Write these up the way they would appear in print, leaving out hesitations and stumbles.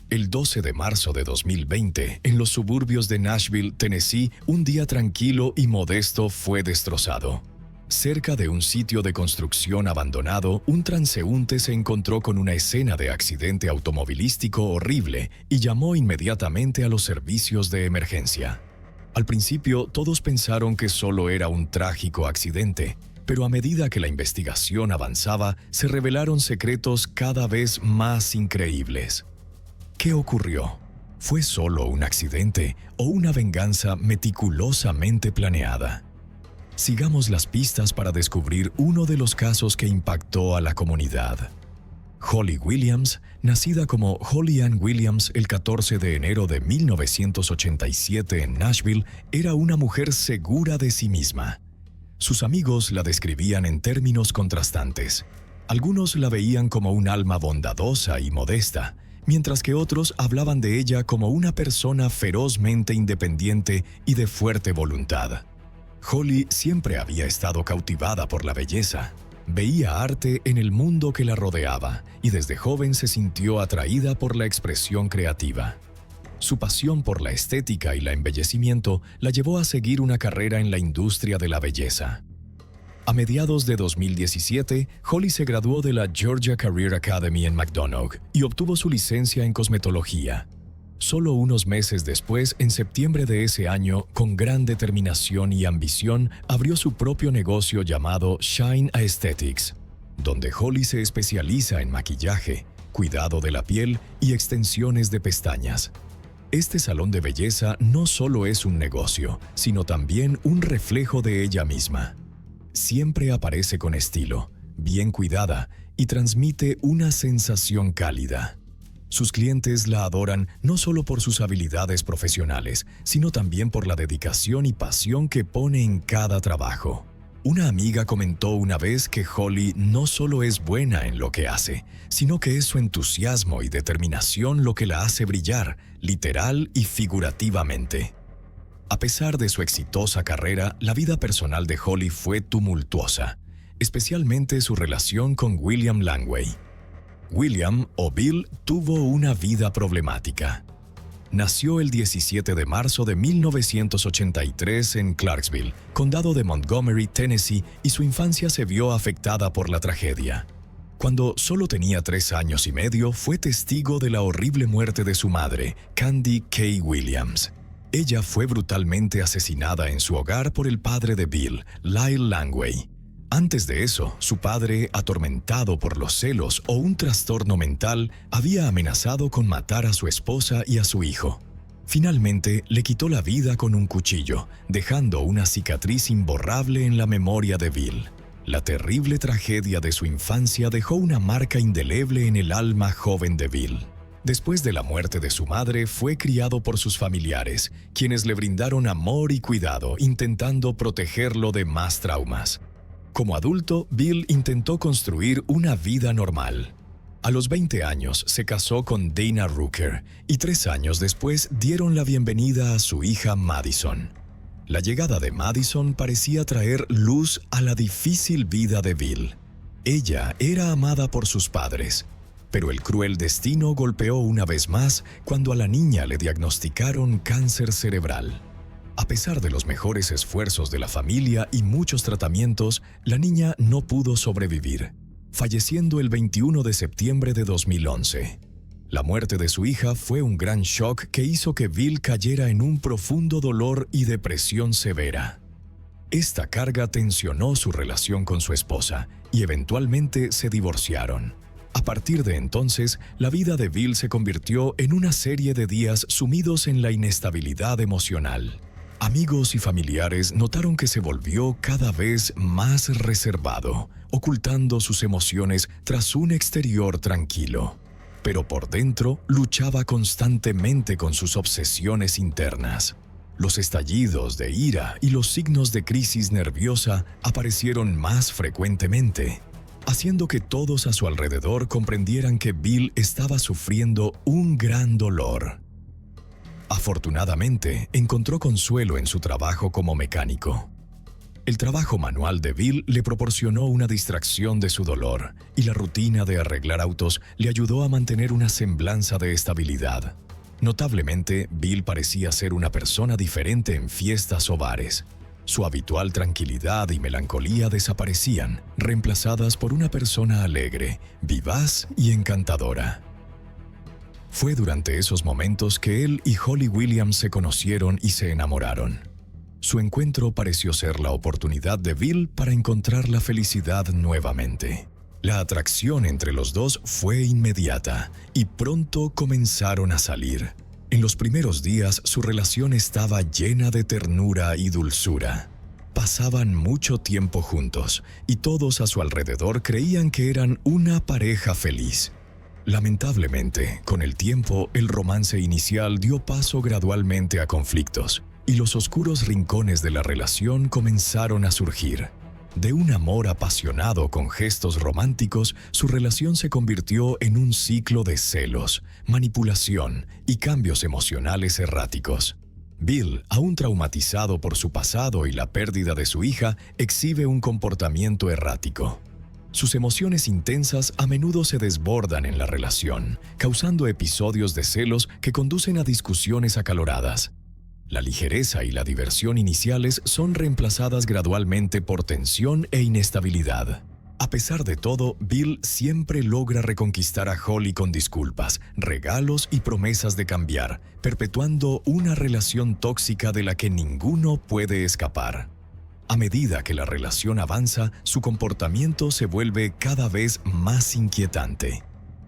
El 12 de marzo de 2020, en los suburbios de Nashville, Tennessee, un día tranquilo y modesto fue destrozado. Cerca de un sitio de construcción abandonado, un transeúnte se encontró con una escena de accidente automovilístico horrible y llamó inmediatamente a los servicios de emergencia. Al principio, todos pensaron que solo era un trágico accidente, pero a medida que la investigación avanzaba, se revelaron secretos cada vez más increíbles. ¿Qué ocurrió? ¿Fue solo un accidente o una venganza meticulosamente planeada? Sigamos las pistas para descubrir uno de los casos que impactó a la comunidad. Holly Williams, nacida como Holly Ann Williams el 14 de enero de 1987 en Nashville, era una mujer segura de sí misma. Sus amigos la describían en términos contrastantes. Algunos la veían como un alma bondadosa y modesta, mientras que otros hablaban de ella como una persona ferozmente independiente y de fuerte voluntad. Holly siempre había estado cautivada por la belleza. Veía arte en el mundo que la rodeaba y desde joven se sintió atraída por la expresión creativa. Su pasión por la estética y el embellecimiento la llevó a seguir una carrera en la industria de la belleza. A mediados de 2017, Holly se graduó de la Georgia Career Academy en McDonough y obtuvo su licencia en cosmetología. Solo unos meses después, en septiembre de ese año, con gran determinación y ambición, abrió su propio negocio llamado Shine Aesthetics, donde Holly se especializa en maquillaje, cuidado de la piel y extensiones de pestañas. Este salón de belleza no solo es un negocio, sino también un reflejo de ella misma. Siempre aparece con estilo, bien cuidada y transmite una sensación cálida. Sus clientes la adoran no solo por sus habilidades profesionales, sino también por la dedicación y pasión que pone en cada trabajo. Una amiga comentó una vez que Holly no solo es buena en lo que hace, sino que es su entusiasmo y determinación lo que la hace brillar, literal y figurativamente. A pesar de su exitosa carrera, la vida personal de Holly fue tumultuosa, especialmente su relación con William Langway. William, o Bill, tuvo una vida problemática. Nació el 17 de marzo de 1983 en Clarksville, condado de Montgomery, Tennessee, y su infancia se vio afectada por la tragedia. Cuando solo tenía 3 años y medio, fue testigo de la horrible muerte de su madre, Candy K. Williams. Ella fue brutalmente asesinada en su hogar por el padre de Bill, Lyle Langway. Antes de eso, su padre, atormentado por los celos o un trastorno mental, había amenazado con matar a su esposa y a su hijo. Finalmente, le quitó la vida con un cuchillo, dejando una cicatriz imborrable en la memoria de Bill. La terrible tragedia de su infancia dejó una marca indeleble en el alma joven de Bill. Después de la muerte de su madre, fue criado por sus familiares, quienes le brindaron amor y cuidado, intentando protegerlo de más traumas. Como adulto, Bill intentó construir una vida normal. A los 20 años se casó con Dana Rooker y 3 años después dieron la bienvenida a su hija Madison. La llegada de Madison parecía traer luz a la difícil vida de Bill. Ella era amada por sus padres, pero el cruel destino golpeó una vez más cuando a la niña le diagnosticaron cáncer cerebral. A pesar de los mejores esfuerzos de la familia y muchos tratamientos, la niña no pudo sobrevivir, falleciendo el 21 de septiembre de 2011. La muerte de su hija fue un gran shock que hizo que Bill cayera en un profundo dolor y depresión severa. Esta carga tensionó su relación con su esposa y eventualmente se divorciaron. A partir de entonces, la vida de Bill se convirtió en una serie de días sumidos en la inestabilidad emocional. Amigos y familiares notaron que se volvió cada vez más reservado, ocultando sus emociones tras un exterior tranquilo. Pero por dentro luchaba constantemente con sus obsesiones internas. Los estallidos de ira y los signos de crisis nerviosa aparecieron más frecuentemente, haciendo que todos a su alrededor comprendieran que Bill estaba sufriendo un gran dolor. Afortunadamente, encontró consuelo en su trabajo como mecánico. El trabajo manual de Bill le proporcionó una distracción de su dolor, y la rutina de arreglar autos le ayudó a mantener una semblanza de estabilidad. Notablemente, Bill parecía ser una persona diferente en fiestas o bares. Su habitual tranquilidad y melancolía desaparecían, reemplazadas por una persona alegre, vivaz y encantadora. Fue durante esos momentos que él y Holly Williams se conocieron y se enamoraron. Su encuentro pareció ser la oportunidad de Bill para encontrar la felicidad nuevamente. La atracción entre los dos fue inmediata y pronto comenzaron a salir. En los primeros días su relación estaba llena de ternura y dulzura. Pasaban mucho tiempo juntos y todos a su alrededor creían que eran una pareja feliz. Lamentablemente, con el tiempo, el romance inicial dio paso gradualmente a conflictos y los oscuros rincones de la relación comenzaron a surgir. De un amor apasionado con gestos románticos, su relación se convirtió en un ciclo de celos, manipulación y cambios emocionales erráticos. Bill, aún traumatizado por su pasado y la pérdida de su hija, exhibe un comportamiento errático. Sus emociones intensas a menudo se desbordan en la relación, causando episodios de celos que conducen a discusiones acaloradas. La ligereza y la diversión iniciales son reemplazadas gradualmente por tensión e inestabilidad. A pesar de todo, Bill siempre logra reconquistar a Holly con disculpas, regalos y promesas de cambiar, perpetuando una relación tóxica de la que ninguno puede escapar. A medida que la relación avanza, su comportamiento se vuelve cada vez más inquietante.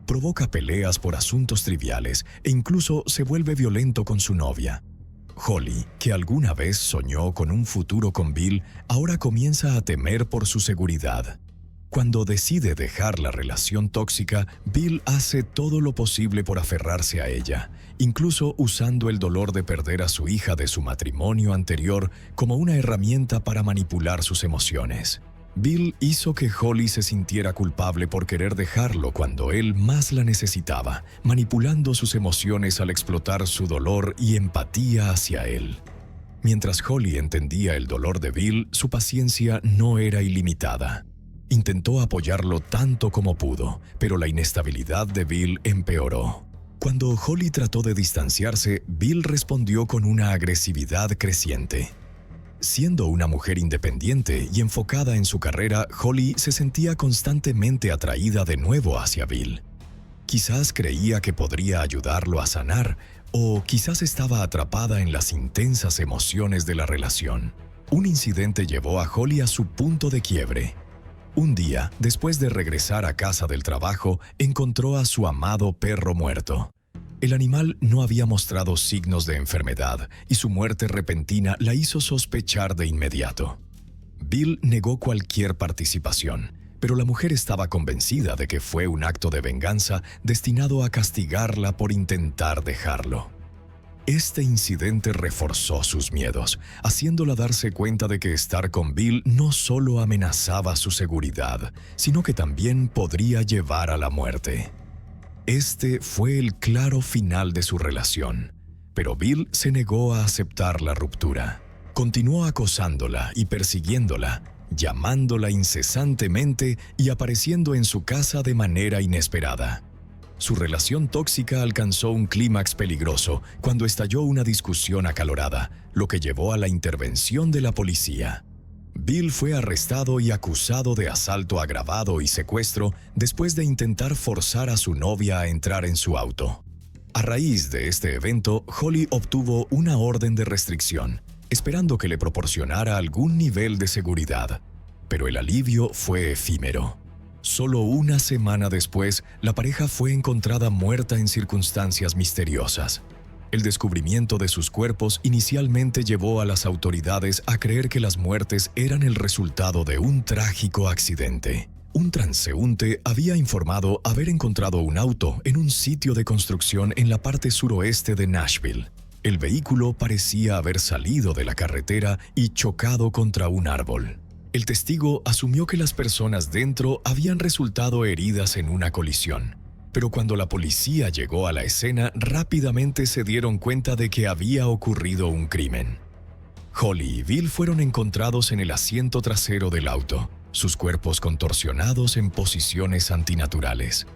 Provoca peleas por asuntos triviales e incluso se vuelve violento con su novia. Holly, que alguna vez soñó con un futuro con Bill, ahora comienza a temer por su seguridad. Cuando decide dejar la relación tóxica, Bill hace todo lo posible por aferrarse a ella, incluso usando el dolor de perder a su hija de su matrimonio anterior como una herramienta para manipular sus emociones. Bill hizo que Holly se sintiera culpable por querer dejarlo cuando él más la necesitaba, manipulando sus emociones al explotar su dolor y empatía hacia él. Mientras Holly entendía el dolor de Bill, su paciencia no era ilimitada. Intentó apoyarlo tanto como pudo, pero la inestabilidad de Bill empeoró. Cuando Holly trató de distanciarse, Bill respondió con una agresividad creciente. Siendo una mujer independiente y enfocada en su carrera, Holly se sentía constantemente atraída de nuevo hacia Bill. Quizás creía que podría ayudarlo a sanar, o quizás estaba atrapada en las intensas emociones de la relación. Un incidente llevó a Holly a su punto de quiebre. Un día, después de regresar a casa del trabajo, encontró a su amado perro muerto. El animal no había mostrado signos de enfermedad y su muerte repentina la hizo sospechar de inmediato. Bill negó cualquier participación, pero la mujer estaba convencida de que fue un acto de venganza destinado a castigarla por intentar dejarlo. Este incidente reforzó sus miedos, haciéndola darse cuenta de que estar con Bill no solo amenazaba su seguridad, sino que también podría llevar a la muerte. Este fue el claro final de su relación, pero Bill se negó a aceptar la ruptura. Continuó acosándola y persiguiéndola, llamándola incesantemente y apareciendo en su casa de manera inesperada. Su relación tóxica alcanzó un clímax peligroso cuando estalló una discusión acalorada, lo que llevó a la intervención de la policía. Bill fue arrestado y acusado de asalto agravado y secuestro después de intentar forzar a su novia a entrar en su auto. A raíz de este evento, Holly obtuvo una orden de restricción, esperando que le proporcionara algún nivel de seguridad. Pero el alivio fue efímero. Solo una semana después, la pareja fue encontrada muerta en circunstancias misteriosas. El descubrimiento de sus cuerpos inicialmente llevó a las autoridades a creer que las muertes eran el resultado de un trágico accidente. Un transeúnte había informado haber encontrado un auto en un sitio de construcción en la parte suroeste de Nashville. El vehículo parecía haber salido de la carretera y chocado contra un árbol. El testigo asumió que las personas dentro habían resultado heridas en una colisión. Pero cuando la policía llegó a la escena, rápidamente se dieron cuenta de que había ocurrido un crimen. Holly y Bill fueron encontrados en el asiento trasero del auto, sus cuerpos contorsionados en posiciones antinaturales.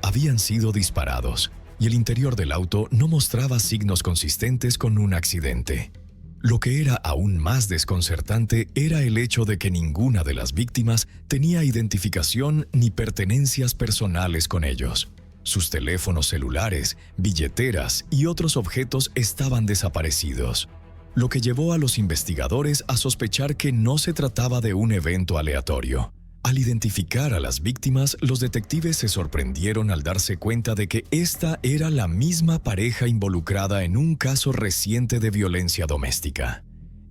Habían sido disparados, y el interior del auto no mostraba signos consistentes con un accidente. Lo que era aún más desconcertante era el hecho de que ninguna de las víctimas tenía identificación ni pertenencias personales con ellos. Sus teléfonos celulares, billeteras y otros objetos estaban desaparecidos, lo que llevó a los investigadores a sospechar que no se trataba de un evento aleatorio. Al identificar a las víctimas, los detectives se sorprendieron al darse cuenta de que esta era la misma pareja involucrada en un caso reciente de violencia doméstica.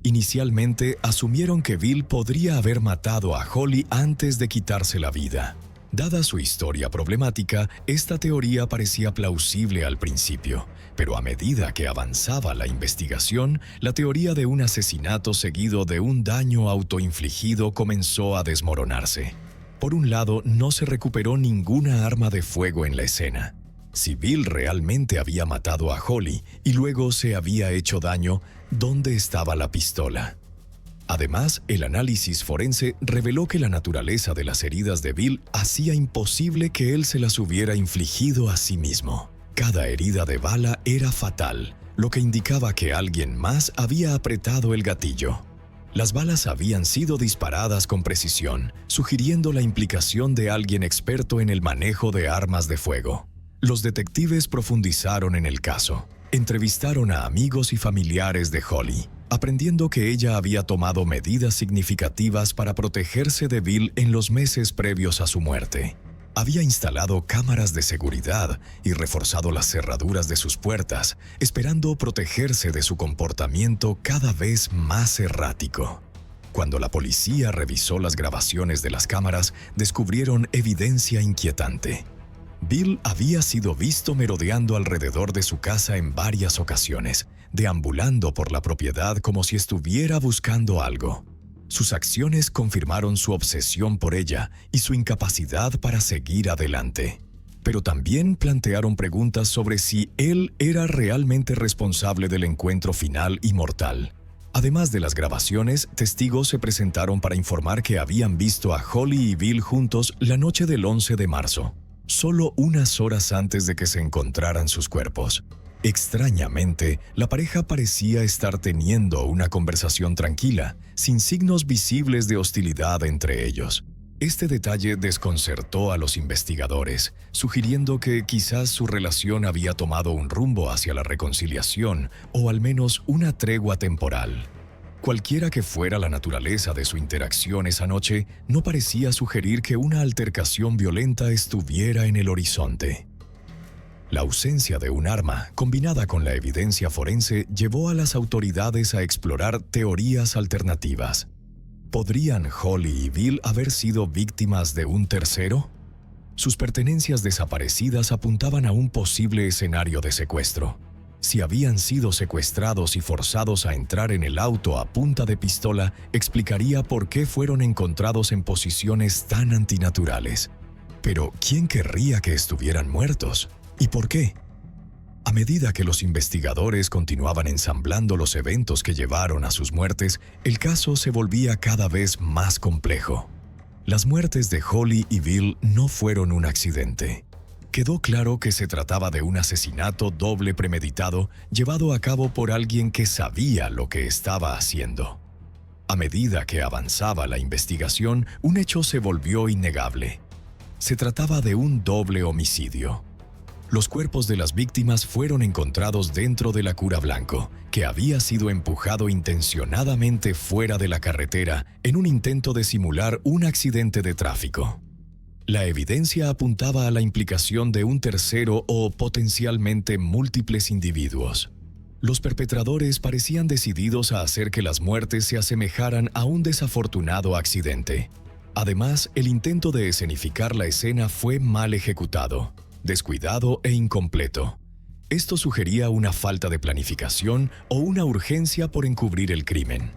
Inicialmente, asumieron que Bill podría haber matado a Holly antes de quitarse la vida. Dada su historia problemática, esta teoría parecía plausible al principio, pero a medida que avanzaba la investigación, la teoría de un asesinato seguido de un daño autoinfligido comenzó a desmoronarse. Por un lado, no se recuperó ninguna arma de fuego en la escena. Si Bill realmente había matado a Holly y luego se había hecho daño, ¿dónde estaba la pistola? Además, el análisis forense reveló que la naturaleza de las heridas de Bill hacía imposible que él se las hubiera infligido a sí mismo. Cada herida de bala era fatal, lo que indicaba que alguien más había apretado el gatillo. Las balas habían sido disparadas con precisión, sugiriendo la implicación de alguien experto en el manejo de armas de fuego. Los detectives profundizaron en el caso. Entrevistaron a amigos y familiares de Holly, aprendiendo que ella había tomado medidas significativas para protegerse de Bill en los meses previos a su muerte. Había instalado cámaras de seguridad y reforzado las cerraduras de sus puertas, esperando protegerse de su comportamiento cada vez más errático. Cuando la policía revisó las grabaciones de las cámaras, descubrieron evidencia inquietante. Bill había sido visto merodeando alrededor de su casa en varias ocasiones, deambulando por la propiedad como si estuviera buscando algo. Sus acciones confirmaron su obsesión por ella y su incapacidad para seguir adelante. Pero también plantearon preguntas sobre si él era realmente responsable del encuentro final y mortal. Además de las grabaciones, testigos se presentaron para informar que habían visto a Holly y Bill juntos la noche del 11 de marzo, solo unas horas antes de que se encontraran sus cuerpos. Extrañamente, la pareja parecía estar teniendo una conversación tranquila, sin signos visibles de hostilidad entre ellos. Este detalle desconcertó a los investigadores, sugiriendo que quizás su relación había tomado un rumbo hacia la reconciliación o al menos una tregua temporal. Cualquiera que fuera la naturaleza de su interacción esa noche, no parecía sugerir que una altercación violenta estuviera en el horizonte. La ausencia de un arma, combinada con la evidencia forense, llevó a las autoridades a explorar teorías alternativas. ¿Podrían Holly y Bill haber sido víctimas de un tercero? Sus pertenencias desaparecidas apuntaban a un posible escenario de secuestro. Si habían sido secuestrados y forzados a entrar en el auto a punta de pistola, explicaría por qué fueron encontrados en posiciones tan antinaturales. Pero, ¿quién querría que estuvieran muertos? ¿Y por qué? A medida que los investigadores continuaban ensamblando los eventos que llevaron a sus muertes, el caso se volvía cada vez más complejo. Las muertes de Holly y Bill no fueron un accidente. Quedó claro que se trataba de un asesinato doble premeditado llevado a cabo por alguien que sabía lo que estaba haciendo. A medida que avanzaba la investigación, un hecho se volvió innegable. Se trataba de un doble homicidio. Los cuerpos de las víctimas fueron encontrados dentro de la Cura Blanco, que había sido empujado intencionadamente fuera de la carretera en un intento de simular un accidente de tráfico. La evidencia apuntaba a la implicación de un tercero o potencialmente múltiples individuos. Los perpetradores parecían decididos a hacer que las muertes se asemejaran a un desafortunado accidente. Además, el intento de escenificar la escena fue mal ejecutado, descuidado e incompleto. Esto sugería una falta de planificación o una urgencia por encubrir el crimen.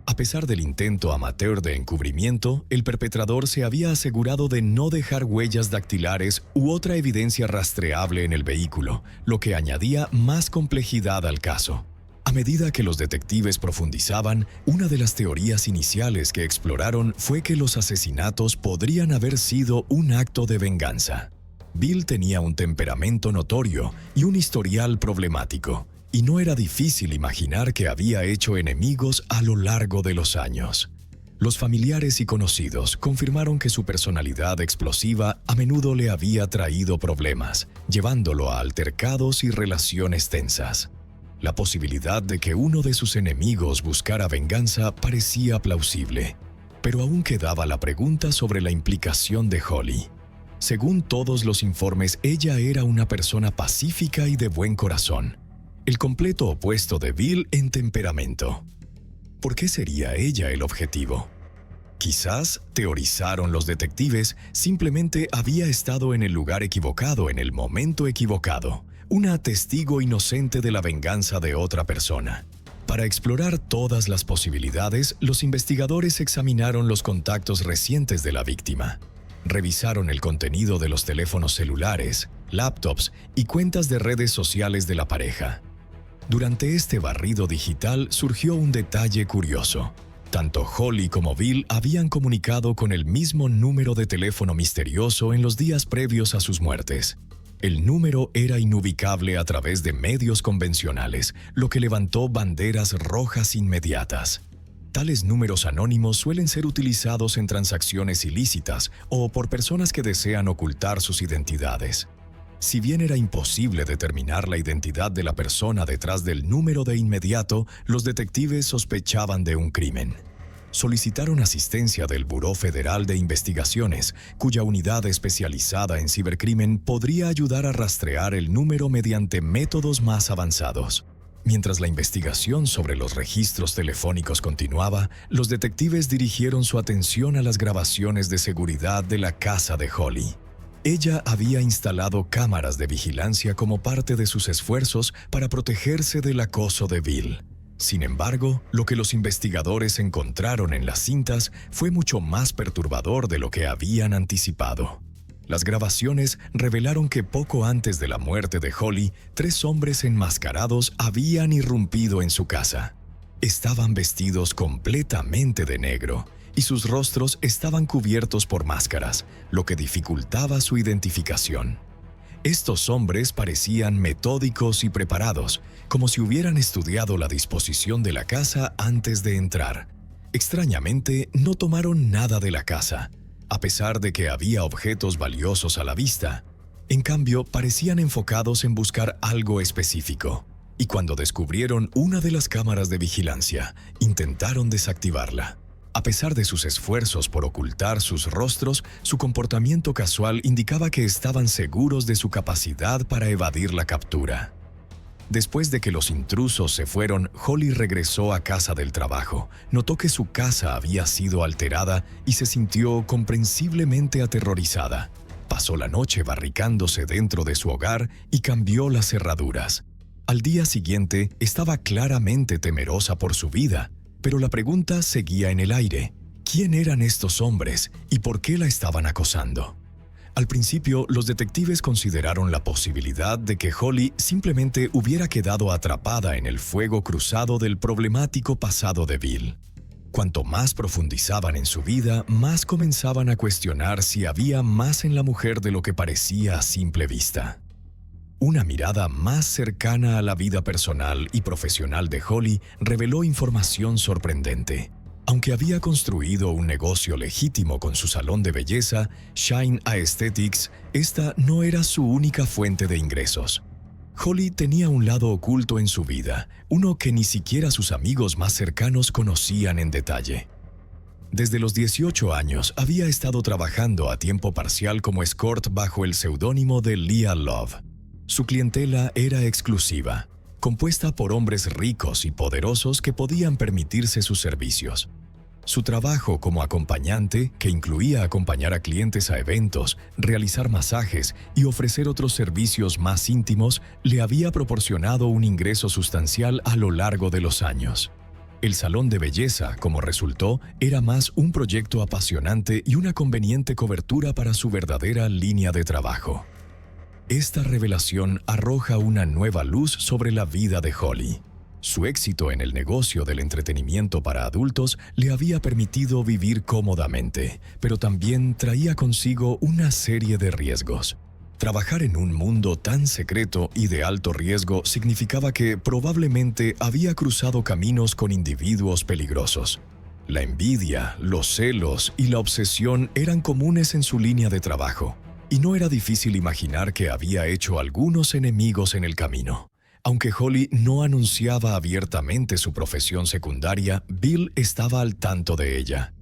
A pesar del intento amateur de encubrimiento, el perpetrador se había asegurado de no dejar huellas dactilares u otra evidencia rastreable en el vehículo, lo que añadía más complejidad al caso. A medida que los detectives profundizaban, una de las teorías iniciales que exploraron fue que los asesinatos podrían haber sido un acto de venganza. Bill tenía un temperamento notorio y un historial problemático, y no era difícil imaginar que había hecho enemigos a lo largo de los años. Los familiares y conocidos confirmaron que su personalidad explosiva a menudo le había traído problemas, llevándolo a altercados y relaciones tensas. La posibilidad de que uno de sus enemigos buscara venganza parecía plausible, pero aún quedaba la pregunta sobre la implicación de Holly. Según todos los informes, ella era una persona pacífica y de buen corazón, el completo opuesto de Bill en temperamento. ¿Por qué sería ella el objetivo? Quizás, teorizaron los detectives, simplemente había estado en el lugar equivocado en el momento equivocado, una testigo inocente de la venganza de otra persona. Para explorar todas las posibilidades, los investigadores examinaron los contactos recientes de la víctima. Revisaron el contenido de los teléfonos celulares, laptops y cuentas de redes sociales de la pareja. Durante este barrido digital surgió un detalle curioso. Tanto Holly como Bill habían comunicado con el mismo número de teléfono misterioso en los días previos a sus muertes. El número era inubicable a través de medios convencionales, lo que levantó banderas rojas inmediatas. Tales números anónimos suelen ser utilizados en transacciones ilícitas o por personas que desean ocultar sus identidades. Si bien era imposible determinar la identidad de la persona detrás del número de inmediato, los detectives sospechaban de un crimen. Solicitaron asistencia del Buró Federal de Investigaciones, cuya unidad especializada en cibercrimen podría ayudar a rastrear el número mediante métodos más avanzados. Mientras la investigación sobre los registros telefónicos continuaba, los detectives dirigieron su atención a las grabaciones de seguridad de la casa de Holly. Ella había instalado cámaras de vigilancia como parte de sus esfuerzos para protegerse del acoso de Bill. Sin embargo, lo que los investigadores encontraron en las cintas fue mucho más perturbador de lo que habían anticipado. Las grabaciones revelaron que poco antes de la muerte de Holly, 3 hombres enmascarados habían irrumpido en su casa. Estaban vestidos completamente de negro y sus rostros estaban cubiertos por máscaras, lo que dificultaba su identificación. Estos hombres parecían metódicos y preparados, como si hubieran estudiado la disposición de la casa antes de entrar. Extrañamente, no tomaron nada de la casa, a pesar de que había objetos valiosos a la vista. En cambio, parecían enfocados en buscar algo específico, y cuando descubrieron una de las cámaras de vigilancia, intentaron desactivarla. A pesar de sus esfuerzos por ocultar sus rostros, su comportamiento casual indicaba que estaban seguros de su capacidad para evadir la captura. Después de que los intrusos se fueron, Holly regresó a casa del trabajo. Notó que su casa había sido alterada y se sintió comprensiblemente aterrorizada. Pasó la noche barricándose dentro de su hogar y cambió las cerraduras. Al día siguiente, estaba claramente temerosa por su vida. Pero la pregunta seguía en el aire. ¿Quién eran estos hombres y por qué la estaban acosando? Al principio, los detectives consideraron la posibilidad de que Holly simplemente hubiera quedado atrapada en el fuego cruzado del problemático pasado de Bill. Cuanto más profundizaban en su vida, más comenzaban a cuestionar si había más en la mujer de lo que parecía a simple vista. Una mirada más cercana a la vida personal y profesional de Holly reveló información sorprendente. Aunque había construido un negocio legítimo con su salón de belleza, Shine Aesthetics, esta no era su única fuente de ingresos. Holly tenía un lado oculto en su vida, uno que ni siquiera sus amigos más cercanos conocían en detalle. Desde los 18 años había estado trabajando a tiempo parcial como escort bajo el seudónimo de Leah Love. Su clientela era exclusiva, compuesta por hombres ricos y poderosos que podían permitirse sus servicios. Su trabajo como acompañante, que incluía acompañar a clientes a eventos, realizar masajes y ofrecer otros servicios más íntimos, le había proporcionado un ingreso sustancial a lo largo de los años. El salón de belleza, como resultó, era más un proyecto apasionante y una conveniente cobertura para su verdadera línea de trabajo. Esta revelación arroja una nueva luz sobre la vida de Holly. Su éxito en el negocio del entretenimiento para adultos le había permitido vivir cómodamente, pero también traía consigo una serie de riesgos. Trabajar en un mundo tan secreto y de alto riesgo significaba que probablemente había cruzado caminos con individuos peligrosos. La envidia, los celos y la obsesión eran comunes en su línea de trabajo, y no era difícil imaginar que había hecho algunos enemigos en el camino. Aunque Holly no anunciaba abiertamente su profesión secundaria, Bill estaba al tanto de ella.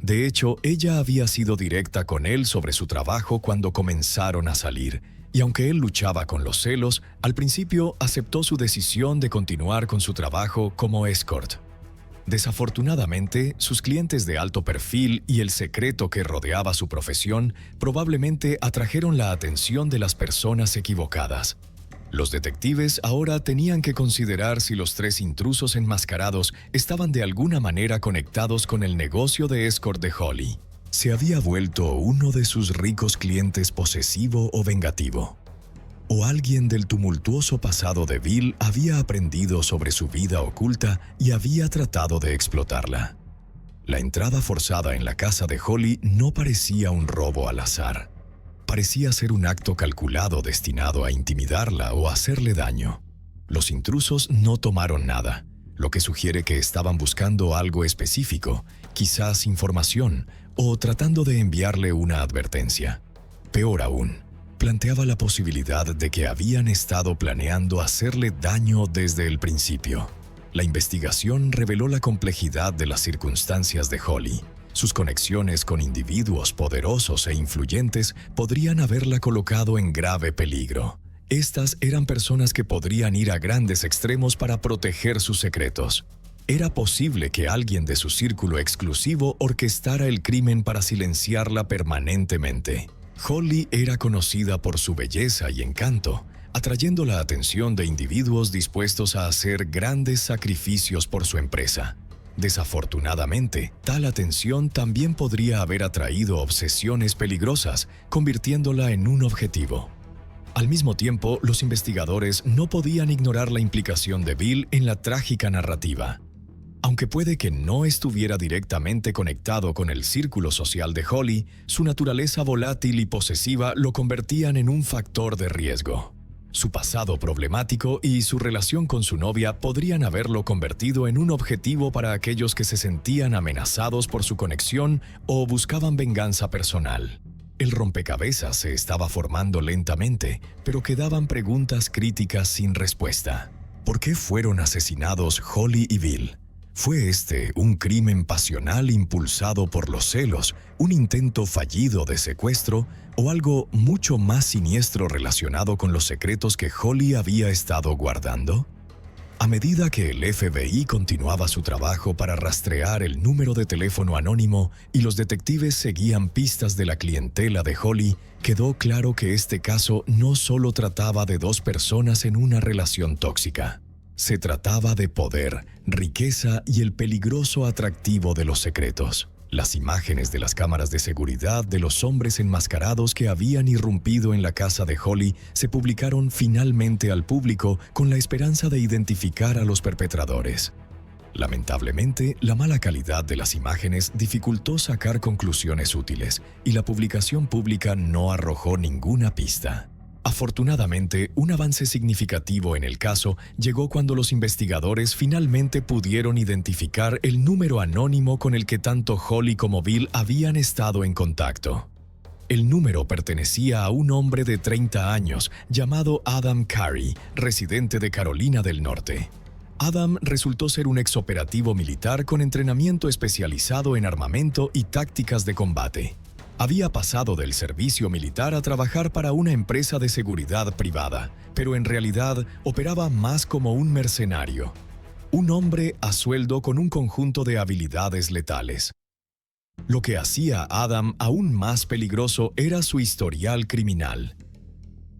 De hecho, ella había sido directa con él sobre su trabajo cuando comenzaron a salir, y aunque él luchaba con los celos, al principio aceptó su decisión de continuar con su trabajo como escort. Desafortunadamente, sus clientes de alto perfil y el secreto que rodeaba su profesión probablemente atrajeron la atención de las personas equivocadas. Los detectives ahora tenían que considerar si los 3 intrusos enmascarados estaban de alguna manera conectados con el negocio de escort de Holly. ¿Se había vuelto uno de sus ricos clientes posesivo o vengativo? ¿O alguien del tumultuoso pasado de Bill había aprendido sobre su vida oculta y había tratado de explotarla? La entrada forzada en la casa de Holly no parecía un robo al azar. Parecía ser un acto calculado destinado a intimidarla o hacerle daño. Los intrusos no tomaron nada, lo que sugiere que estaban buscando algo específico, quizás información, o tratando de enviarle una advertencia. Peor aún, planteaba la posibilidad de que habían estado planeando hacerle daño desde el principio. La investigación reveló la complejidad de las circunstancias de Holly. Sus conexiones con individuos poderosos e influyentes podrían haberla colocado en grave peligro. Estas eran personas que podrían ir a grandes extremos para proteger sus secretos. Era posible que alguien de su círculo exclusivo orquestara el crimen para silenciarla permanentemente. Holly era conocida por su belleza y encanto, atrayendo la atención de individuos dispuestos a hacer grandes sacrificios por su empresa. Desafortunadamente, tal atención también podría haber atraído obsesiones peligrosas, convirtiéndola en un objetivo. Al mismo tiempo, los investigadores no podían ignorar la implicación de Bill en la trágica narrativa. Aunque puede que no estuviera directamente conectado con el círculo social de Holly, su naturaleza volátil y posesiva lo convertían en un factor de riesgo. Su pasado problemático y su relación con su novia podrían haberlo convertido en un objetivo para aquellos que se sentían amenazados por su conexión o buscaban venganza personal. El rompecabezas se estaba formando lentamente, pero quedaban preguntas críticas sin respuesta. ¿Por qué fueron asesinados Holly y Bill? ¿Fue este un crimen pasional impulsado por los celos, un intento fallido de secuestro o algo mucho más siniestro relacionado con los secretos que Holly había estado guardando? A medida que el FBI continuaba su trabajo para rastrear el número de teléfono anónimo y los detectives seguían pistas de la clientela de Holly, quedó claro que este caso no solo trataba de 2 personas en una relación tóxica. Se trataba de poder, riqueza y el peligroso atractivo de los secretos. Las imágenes de las cámaras de seguridad de los hombres enmascarados que habían irrumpido en la casa de Holly se publicaron finalmente al público con la esperanza de identificar a los perpetradores. Lamentablemente, la mala calidad de las imágenes dificultó sacar conclusiones útiles y la publicación pública no arrojó ninguna pista. Afortunadamente, un avance significativo en el caso llegó cuando los investigadores finalmente pudieron identificar el número anónimo con el que tanto Holly como Bill habían estado en contacto. El número pertenecía a un hombre de 30 años llamado Adam Carey, residente de Carolina del Norte. Adam resultó ser un exoperativo militar con entrenamiento especializado en armamento y tácticas de combate. Había pasado del servicio militar a trabajar para una empresa de seguridad privada, pero en realidad operaba más como un mercenario. Un hombre a sueldo con un conjunto de habilidades letales. Lo que hacía a Adam aún más peligroso era su historial criminal.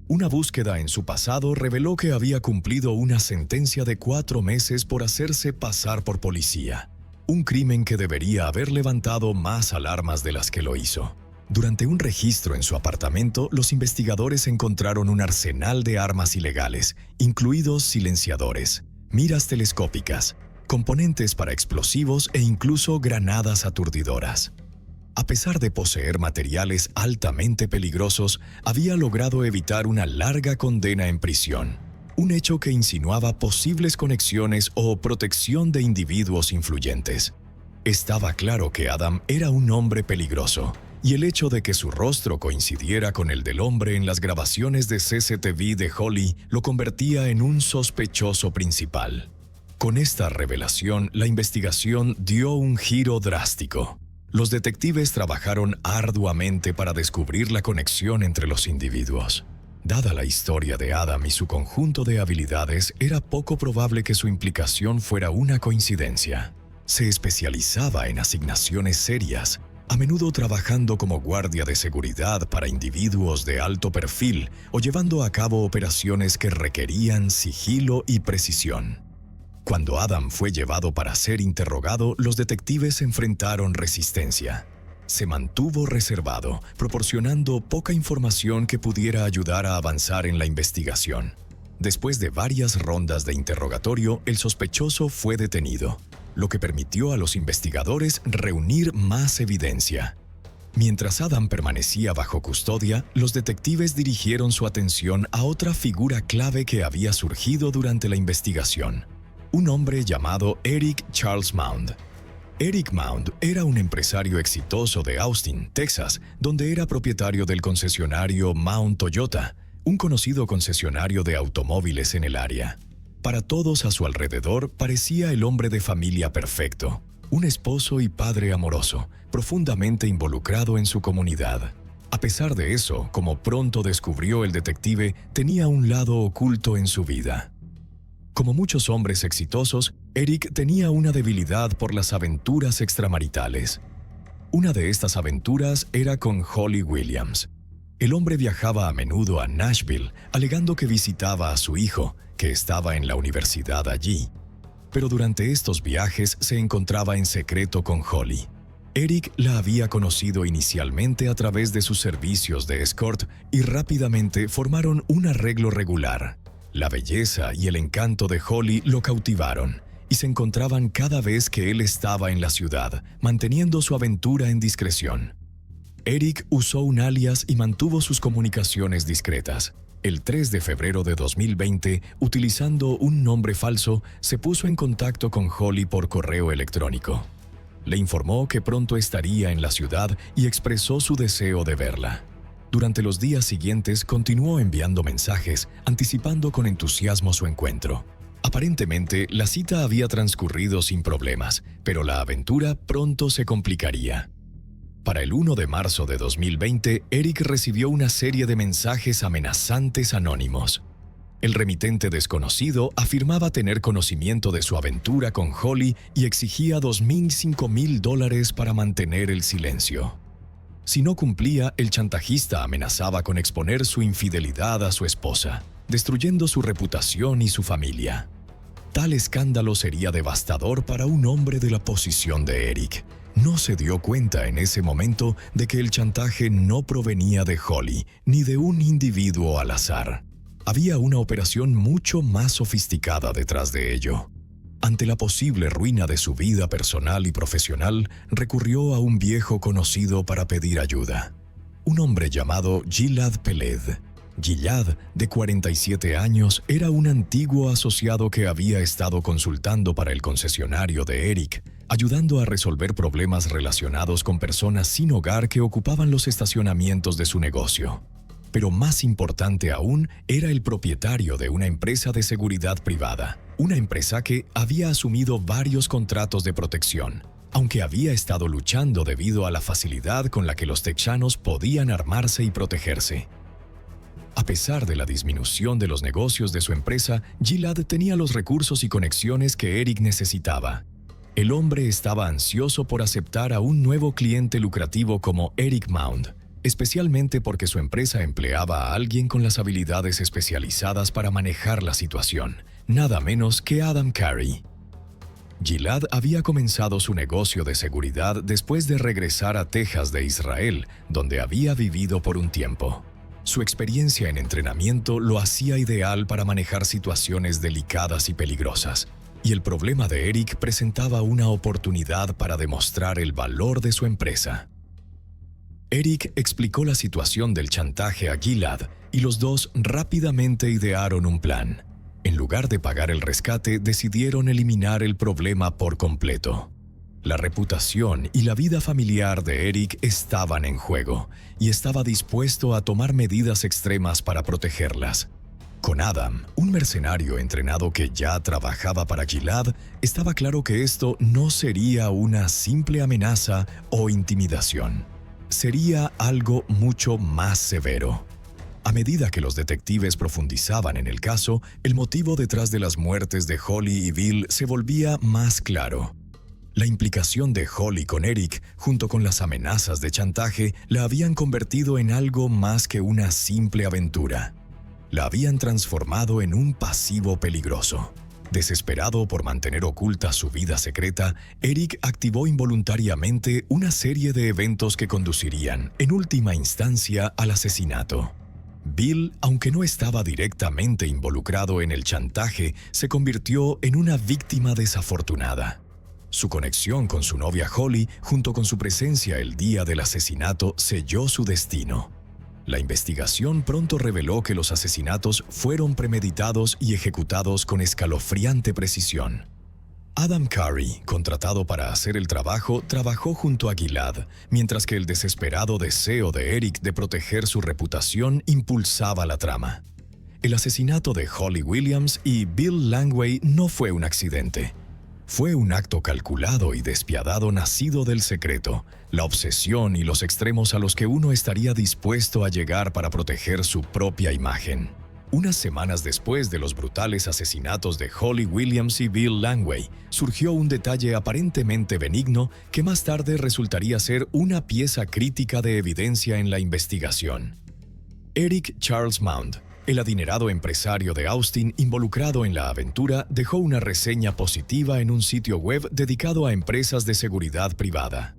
Una búsqueda en su pasado reveló que había cumplido una sentencia de 4 meses por hacerse pasar por policía. Un crimen que debería haber levantado más alarmas de las que lo hizo. Durante un registro en su apartamento, los investigadores encontraron un arsenal de armas ilegales, incluidos silenciadores, miras telescópicas, componentes para explosivos e incluso granadas aturdidoras. A pesar de poseer materiales altamente peligrosos, había logrado evitar una larga condena en prisión, un hecho que insinuaba posibles conexiones o protección de individuos influyentes. Estaba claro que Adam era un hombre peligroso, y el hecho de que su rostro coincidiera con el del hombre en las grabaciones de CCTV de Holly lo convertía en un sospechoso principal. Con esta revelación, la investigación dio un giro drástico. Los detectives trabajaron arduamente para descubrir la conexión entre los individuos. Dada la historia de Adam y su conjunto de habilidades, era poco probable que su implicación fuera una coincidencia. Se especializaba en asignaciones serias, a menudo trabajando como guardia de seguridad para individuos de alto perfil o llevando a cabo operaciones que requerían sigilo y precisión. Cuando Adam fue llevado para ser interrogado, los detectives enfrentaron resistencia. Se mantuvo reservado, proporcionando poca información que pudiera ayudar a avanzar en la investigación. Después de varias rondas de interrogatorio, el sospechoso fue detenido, lo que permitió a los investigadores reunir más evidencia. Mientras Adam permanecía bajo custodia, los detectives dirigieron su atención a otra figura clave que había surgido durante la investigación: un hombre llamado Eric Charles Mound. Eric Mound era un empresario exitoso de Austin, Texas, donde era propietario del concesionario Mound Toyota, un conocido concesionario de automóviles en el área. Para todos a su alrededor parecía el hombre de familia perfecto, un esposo y padre amoroso, profundamente involucrado en su comunidad. A pesar de eso, como pronto descubrió el detective, tenía un lado oculto en su vida. Como muchos hombres exitosos, Eric tenía una debilidad por las aventuras extramaritales. Una de estas aventuras era con Holly Williams. El hombre viajaba a menudo a Nashville, alegando que visitaba a su hijo, que estaba en la universidad allí. Pero durante estos viajes se encontraba en secreto con Holly. Eric la había conocido inicialmente a través de sus servicios de escort y rápidamente formaron un arreglo regular. La belleza y el encanto de Holly lo cautivaron y se encontraban cada vez que él estaba en la ciudad, manteniendo su aventura en discreción. Eric usó un alias y mantuvo sus comunicaciones discretas. El 3 de febrero de 2020, utilizando un nombre falso, se puso en contacto con Holly por correo electrónico. Le informó que pronto estaría en la ciudad y expresó su deseo de verla. Durante los días siguientes continuó enviando mensajes, anticipando con entusiasmo su encuentro. Aparentemente, la cita había transcurrido sin problemas, pero la aventura pronto se complicaría. Para el 1 de marzo de 2020, Eric recibió una serie de mensajes amenazantes anónimos. El remitente desconocido afirmaba tener conocimiento de su aventura con Holly y exigía $2,000–5,000 para mantener el silencio. Si no cumplía, el chantajista amenazaba con exponer su infidelidad a su esposa, destruyendo su reputación y su familia. Tal escándalo sería devastador para un hombre de la posición de Eric. No se dio cuenta en ese momento de que el chantaje no provenía de Holly ni de un individuo al azar. Había una operación mucho más sofisticada detrás de ello. Ante la posible ruina de su vida personal y profesional, recurrió a un viejo conocido para pedir ayuda. Un hombre llamado Gilad Peled. Gilad, de 47 años, era un antiguo asociado que había estado consultando para el concesionario de Eric, ayudando a resolver problemas relacionados con personas sin hogar que ocupaban los estacionamientos de su negocio. Pero más importante aún, era el propietario de una empresa de seguridad privada, una empresa que había asumido varios contratos de protección, aunque había estado luchando debido a la facilidad con la que los texanos podían armarse y protegerse. A pesar de la disminución de los negocios de su empresa, Gilad tenía los recursos y conexiones que Eric necesitaba. El hombre estaba ansioso por aceptar a un nuevo cliente lucrativo como Eric Mound, especialmente porque su empresa empleaba a alguien con las habilidades especializadas para manejar la situación, nada menos que Adam Carey. Gilad había comenzado su negocio de seguridad después de regresar a Texas de Israel, donde había vivido por un tiempo. Su experiencia en entrenamiento lo hacía ideal para manejar situaciones delicadas y peligrosas, y el problema de Eric presentaba una oportunidad para demostrar el valor de su empresa. Eric explicó la situación del chantaje a Gilad y los dos rápidamente idearon un plan. En lugar de pagar el rescate, decidieron eliminar el problema por completo. La reputación y la vida familiar de Eric estaban en juego y estaba dispuesto a tomar medidas extremas para protegerlas. Con Adam, un mercenario entrenado que ya trabajaba para Gilad, estaba claro que esto no sería una simple amenaza o intimidación. Sería algo mucho más severo. A medida que los detectives profundizaban en el caso, el motivo detrás de las muertes de Holly y Bill se volvía más claro. La implicación de Holly con Eric, junto con las amenazas de chantaje, la habían convertido en algo más que una simple aventura. La habían transformado en un pasivo peligroso. Desesperado por mantener oculta su vida secreta, Eric activó involuntariamente una serie de eventos que conducirían, en última instancia, al asesinato. Bill, aunque no estaba directamente involucrado en el chantaje, se convirtió en una víctima desafortunada. Su conexión con su novia Holly, junto con su presencia el día del asesinato, selló su destino. La investigación pronto reveló que los asesinatos fueron premeditados y ejecutados con escalofriante precisión. Adam Curry, contratado para hacer el trabajo, trabajó junto a Gilad, mientras que el desesperado deseo de Eric de proteger su reputación impulsaba la trama. El asesinato de Holly Williams y Bill Langway no fue un accidente. Fue un acto calculado y despiadado nacido del secreto, la obsesión y los extremos a los que uno estaría dispuesto a llegar para proteger su propia imagen. Unas semanas después de los brutales asesinatos de Holly Williams y Bill Langway, surgió un detalle aparentemente benigno que más tarde resultaría ser una pieza crítica de evidencia en la investigación. Eric Charles Mound, el adinerado empresario de Austin involucrado en la aventura, dejó una reseña positiva en un sitio web dedicado a empresas de seguridad privada.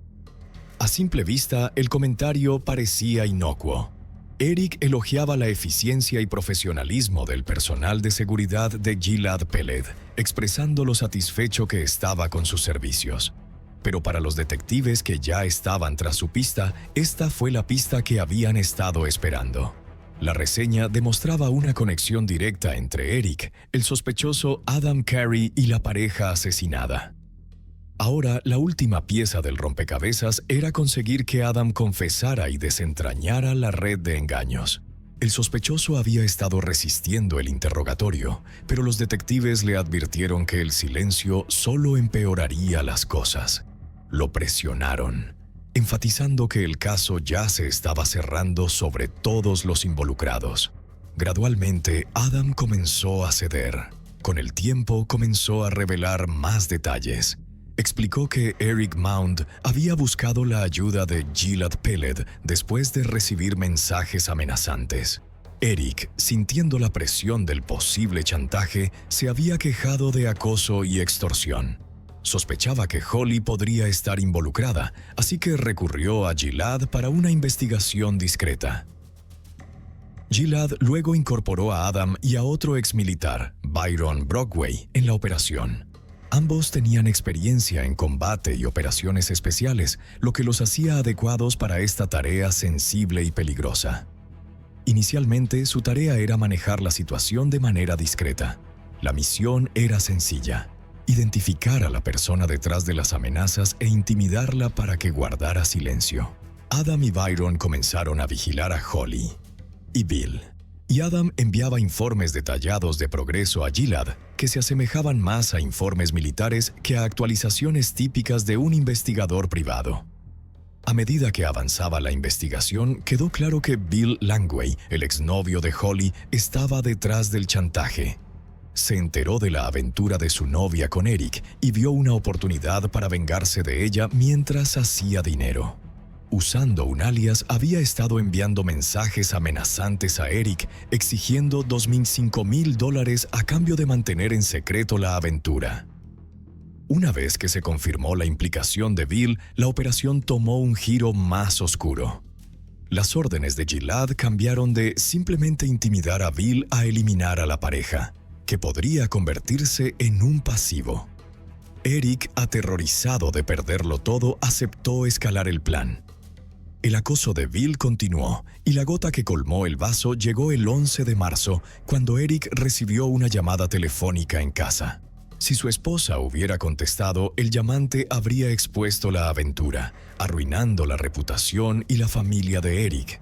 A simple vista, el comentario parecía inocuo. Eric elogiaba la eficiencia y profesionalismo del personal de seguridad de Gilad Peled, expresando lo satisfecho que estaba con sus servicios. Pero para los detectives que ya estaban tras su pista, esta fue la pista que habían estado esperando. La reseña demostraba una conexión directa entre Eric, el sospechoso Adam Curry y la pareja asesinada. Ahora, la última pieza del rompecabezas era conseguir que Adam confesara y desentrañara la red de engaños. El sospechoso había estado resistiendo el interrogatorio, pero los detectives le advirtieron que el silencio solo empeoraría las cosas. Lo presionaron, enfatizando que el caso ya se estaba cerrando sobre todos los involucrados. Gradualmente, Adam comenzó a ceder. Con el tiempo, comenzó a revelar más detalles. Explicó que Eric Mound había buscado la ayuda de Gilad Peled después de recibir mensajes amenazantes. Eric, sintiendo la presión del posible chantaje, se había quejado de acoso y extorsión. Sospechaba que Holly podría estar involucrada, así que recurrió a Gilad para una investigación discreta. Gilad luego incorporó a Adam y a otro exmilitar, Byron Brockway, en la operación. Ambos tenían experiencia en combate y operaciones especiales, lo que los hacía adecuados para esta tarea sensible y peligrosa. Inicialmente, su tarea era manejar la situación de manera discreta. La misión era sencilla: identificar a la persona detrás de las amenazas e intimidarla para que guardara silencio. Adam y Byron comenzaron a vigilar a Holly y Bill, y Adam enviaba informes detallados de progreso a Gilad que se asemejaban más a informes militares que a actualizaciones típicas de un investigador privado. A medida que avanzaba la investigación, quedó claro que Bill Langway, el exnovio de Holly, estaba detrás del chantaje. Se enteró de la aventura de su novia con Eric y vio una oportunidad para vengarse de ella mientras hacía dinero. Usando un alias, había estado enviando mensajes amenazantes a Eric, exigiendo $2,000 a cambio de mantener en secreto la aventura. Una vez que se confirmó la implicación de Bill, la operación tomó un giro más oscuro. Las órdenes de Gilad cambiaron de simplemente intimidar a Bill a eliminar a la pareja, que podría convertirse en un pasivo. Eric, aterrorizado de perderlo todo, aceptó escalar el plan. El acoso de Bill continuó, y la gota que colmó el vaso llegó el 11 de marzo, cuando Eric recibió una llamada telefónica en casa. Si su esposa hubiera contestado, el llamante habría expuesto la aventura, arruinando la reputación y la familia de Eric.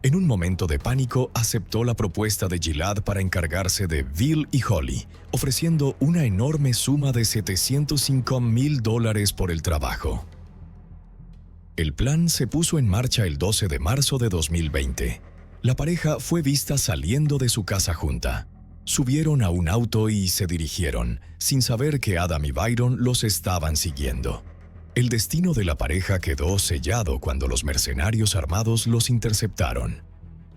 En un momento de pánico, aceptó la propuesta de Gilad para encargarse de Bill y Holly, ofreciendo una enorme suma de $705,000 por el trabajo. El plan se puso en marcha el 12 de marzo de 2020. La pareja fue vista saliendo de su casa junta. Subieron a un auto y se dirigieron, sin saber que Adam y Byron los estaban siguiendo. El destino de la pareja quedó sellado cuando los mercenarios armados los interceptaron.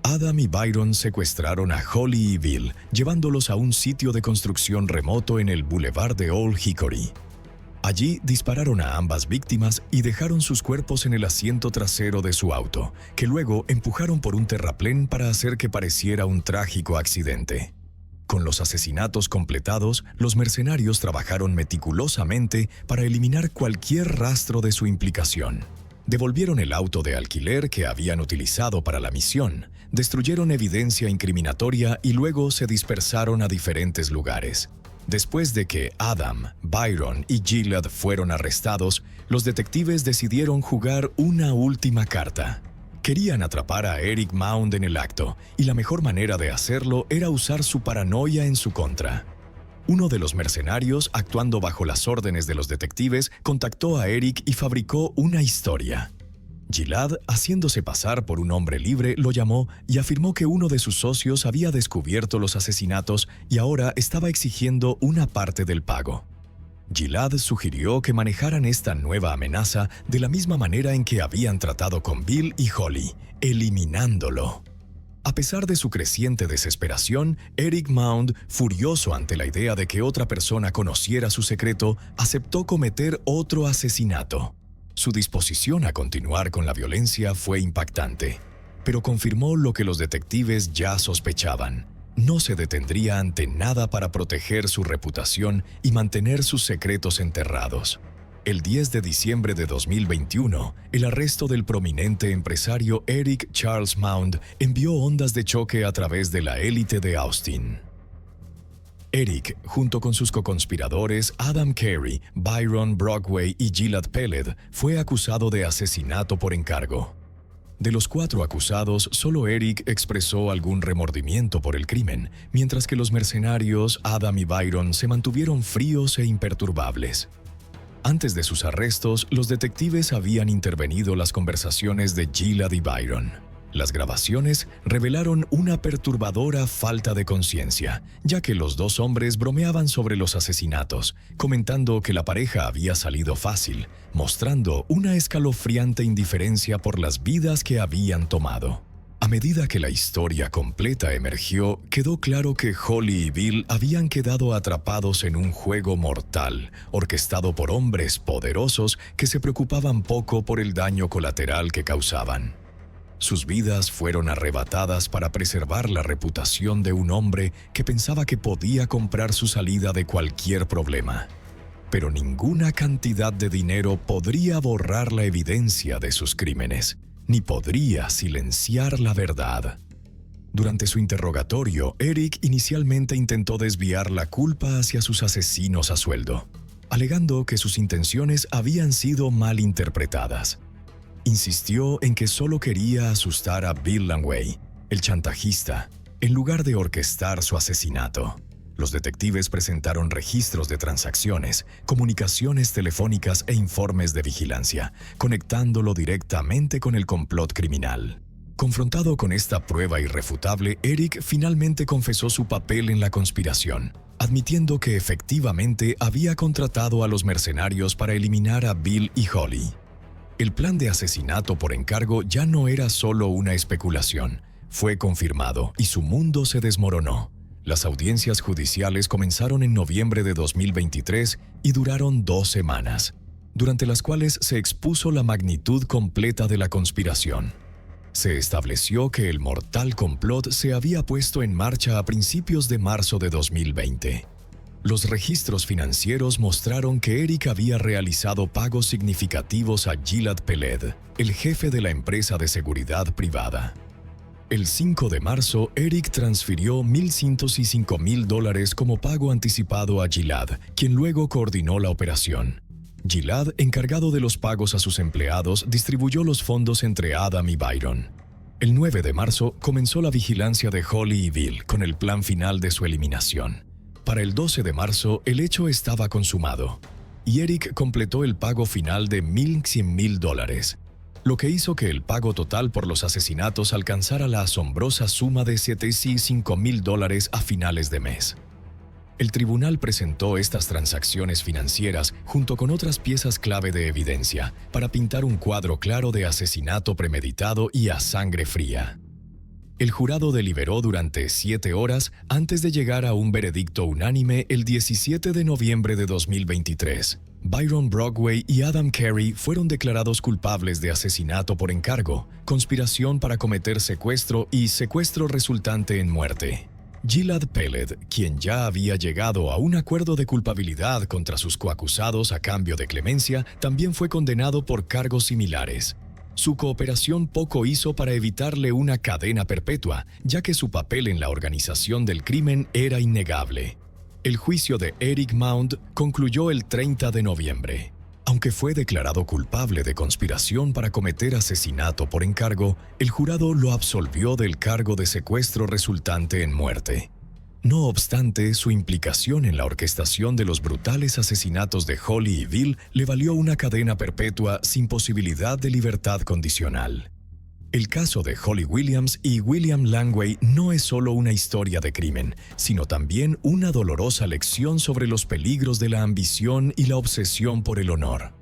Adam y Byron secuestraron a Holly y Bill, llevándolos a un sitio de construcción remoto en el Boulevard de Old Hickory. Allí dispararon a ambas víctimas y dejaron sus cuerpos en el asiento trasero de su auto, que luego empujaron por un terraplén para hacer que pareciera un trágico accidente. Con los asesinatos completados, los mercenarios trabajaron meticulosamente para eliminar cualquier rastro de su implicación. Devolvieron el auto de alquiler que habían utilizado para la misión, destruyeron evidencia incriminatoria y luego se dispersaron a diferentes lugares. Después de que Adam, Byron y Gilad fueron arrestados, los detectives decidieron jugar una última carta. Querían atrapar a Eric Maund en el acto, y la mejor manera de hacerlo era usar su paranoia en su contra. Uno de los mercenarios, actuando bajo las órdenes de los detectives, contactó a Eric y fabricó una historia. Gilad, haciéndose pasar por un hombre libre, lo llamó y afirmó que uno de sus socios había descubierto los asesinatos y ahora estaba exigiendo una parte del pago. Gilad sugirió que manejaran esta nueva amenaza de la misma manera en que habían tratado con Bill y Holly, eliminándolo. A pesar de su creciente desesperación, Eric Maund, furioso ante la idea de que otra persona conociera su secreto, aceptó cometer otro asesinato. Su disposición a continuar con la violencia fue impactante, pero confirmó lo que los detectives ya sospechaban. No se detendría ante nada para proteger su reputación y mantener sus secretos enterrados. El 10 de diciembre de 2021, el arresto del prominente empresario Eric Charles Maund envió ondas de choque a través de la élite de Austin. Eric, junto con sus coconspiradores Adam Carey, Byron Brockway y Gilad Peled, fue acusado de asesinato por encargo. De los 4 acusados, solo Eric expresó algún remordimiento por el crimen, mientras que los mercenarios Adam y Byron se mantuvieron fríos e imperturbables. Antes de sus arrestos, los detectives habían intervenido las conversaciones de Gilad y Byron. Las grabaciones revelaron una perturbadora falta de conciencia, ya que los dos hombres bromeaban sobre los asesinatos, comentando que la pareja había salido fácil, mostrando una escalofriante indiferencia por las vidas que habían tomado. A medida que la historia completa emergió, quedó claro que Holly y Bill habían quedado atrapados en un juego mortal, orquestado por hombres poderosos que se preocupaban poco por el daño colateral que causaban. Sus vidas fueron arrebatadas para preservar la reputación de un hombre que pensaba que podía comprar su salida de cualquier problema. Pero ninguna cantidad de dinero podría borrar la evidencia de sus crímenes, ni podría silenciar la verdad. Durante su interrogatorio, Eric inicialmente intentó desviar la culpa hacia sus asesinos a sueldo, alegando que sus intenciones habían sido mal interpretadas. Insistió en que solo quería asustar a Bill Langway, el chantajista, en lugar de orquestar su asesinato. Los detectives presentaron registros de transacciones, comunicaciones telefónicas e informes de vigilancia, conectándolo directamente con el complot criminal. Confrontado con esta prueba irrefutable, Eric finalmente confesó su papel en la conspiración, admitiendo que efectivamente había contratado a los mercenarios para eliminar a Bill y Holly. El plan de asesinato por encargo ya no era solo una especulación, fue confirmado y su mundo se desmoronó. Las audiencias judiciales comenzaron en noviembre de 2023 y duraron 2 semanas, durante las cuales se expuso la magnitud completa de la conspiración. Se estableció que el mortal complot se había puesto en marcha a principios de marzo de 2020. Los registros financieros mostraron que Eric había realizado pagos significativos a Gilad Peled, el jefe de la empresa de seguridad privada. El 5 de marzo, Eric transfirió $1,105,000 como pago anticipado a Gilad, quien luego coordinó la operación. Gilad, encargado de los pagos a sus empleados, distribuyó los fondos entre Adam y Byron. El 9 de marzo comenzó la vigilancia de Holly y Bill con el plan final de su eliminación. Para el 12 de marzo, el hecho estaba consumado, y Eric completó el pago final de $1,100,000, lo que hizo que el pago total por los asesinatos alcanzara la asombrosa suma de $75,000 a finales de mes. El tribunal presentó estas transacciones financieras junto con otras piezas clave de evidencia para pintar un cuadro claro de asesinato premeditado y a sangre fría. El jurado deliberó durante 7 horas antes de llegar a un veredicto unánime el 17 de noviembre de 2023. Byron Brockway y Adam Carey fueron declarados culpables de asesinato por encargo, conspiración para cometer secuestro y secuestro resultante en muerte. Gilad Peled, quien ya había llegado a un acuerdo de culpabilidad contra sus coacusados a cambio de clemencia, también fue condenado por cargos similares. Su cooperación poco hizo para evitarle una cadena perpetua, ya que su papel en la organización del crimen era innegable. El juicio de Eric Maund concluyó el 30 de noviembre. Aunque fue declarado culpable de conspiración para cometer asesinato por encargo, el jurado lo absolvió del cargo de secuestro resultante en muerte. No obstante, su implicación en la orquestación de los brutales asesinatos de Holly y Bill le valió una cadena perpetua sin posibilidad de libertad condicional. El caso de Holly Williams y William Langway no es solo una historia de crimen, sino también una dolorosa lección sobre los peligros de la ambición y la obsesión por el honor.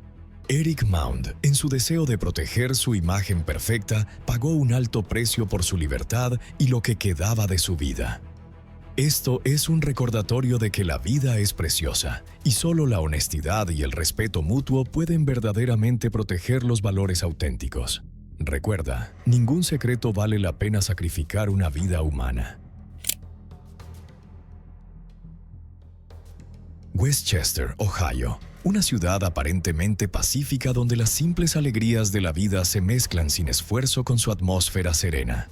Eric Maund, en su deseo de proteger su imagen perfecta, pagó un alto precio por su libertad y lo que quedaba de su vida. Esto es un recordatorio de que la vida es preciosa, y solo la honestidad y el respeto mutuo pueden verdaderamente proteger los valores auténticos. Recuerda, ningún secreto vale la pena sacrificar una vida humana. Westchester, Ohio, una ciudad aparentemente pacífica donde las simples alegrías de la vida se mezclan sin esfuerzo con su atmósfera serena.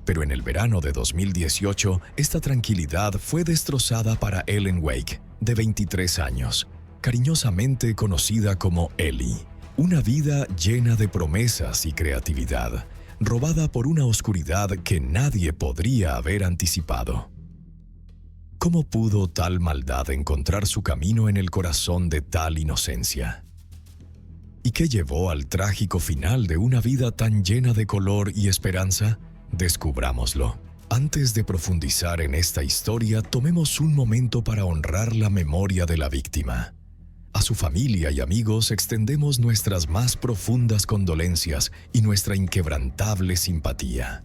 Pero en el verano de 2018, esta tranquilidad fue destrozada para Ellen Wake, de 23 años, cariñosamente conocida como Ellie. Una vida llena de promesas y creatividad, robada por una oscuridad que nadie podría haber anticipado. ¿Cómo pudo tal maldad encontrar su camino en el corazón de tal inocencia? ¿Y qué llevó al trágico final de una vida tan llena de color y esperanza? Descubrámoslo. Antes de profundizar en esta historia, tomemos un momento para honrar la memoria de la víctima. A su familia y amigos extendemos nuestras más profundas condolencias y nuestra inquebrantable simpatía.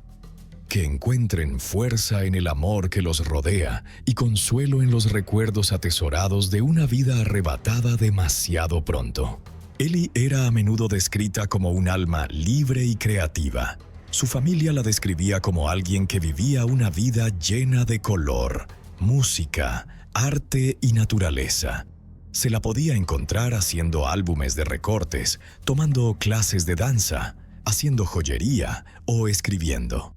Que encuentren fuerza en el amor que los rodea y consuelo en los recuerdos atesorados de una vida arrebatada demasiado pronto. Ellie era a menudo descrita como un alma libre y creativa. Su familia la describía como alguien que vivía una vida llena de color, música, arte y naturaleza. Se la podía encontrar haciendo álbumes de recortes, tomando clases de danza, haciendo joyería o escribiendo.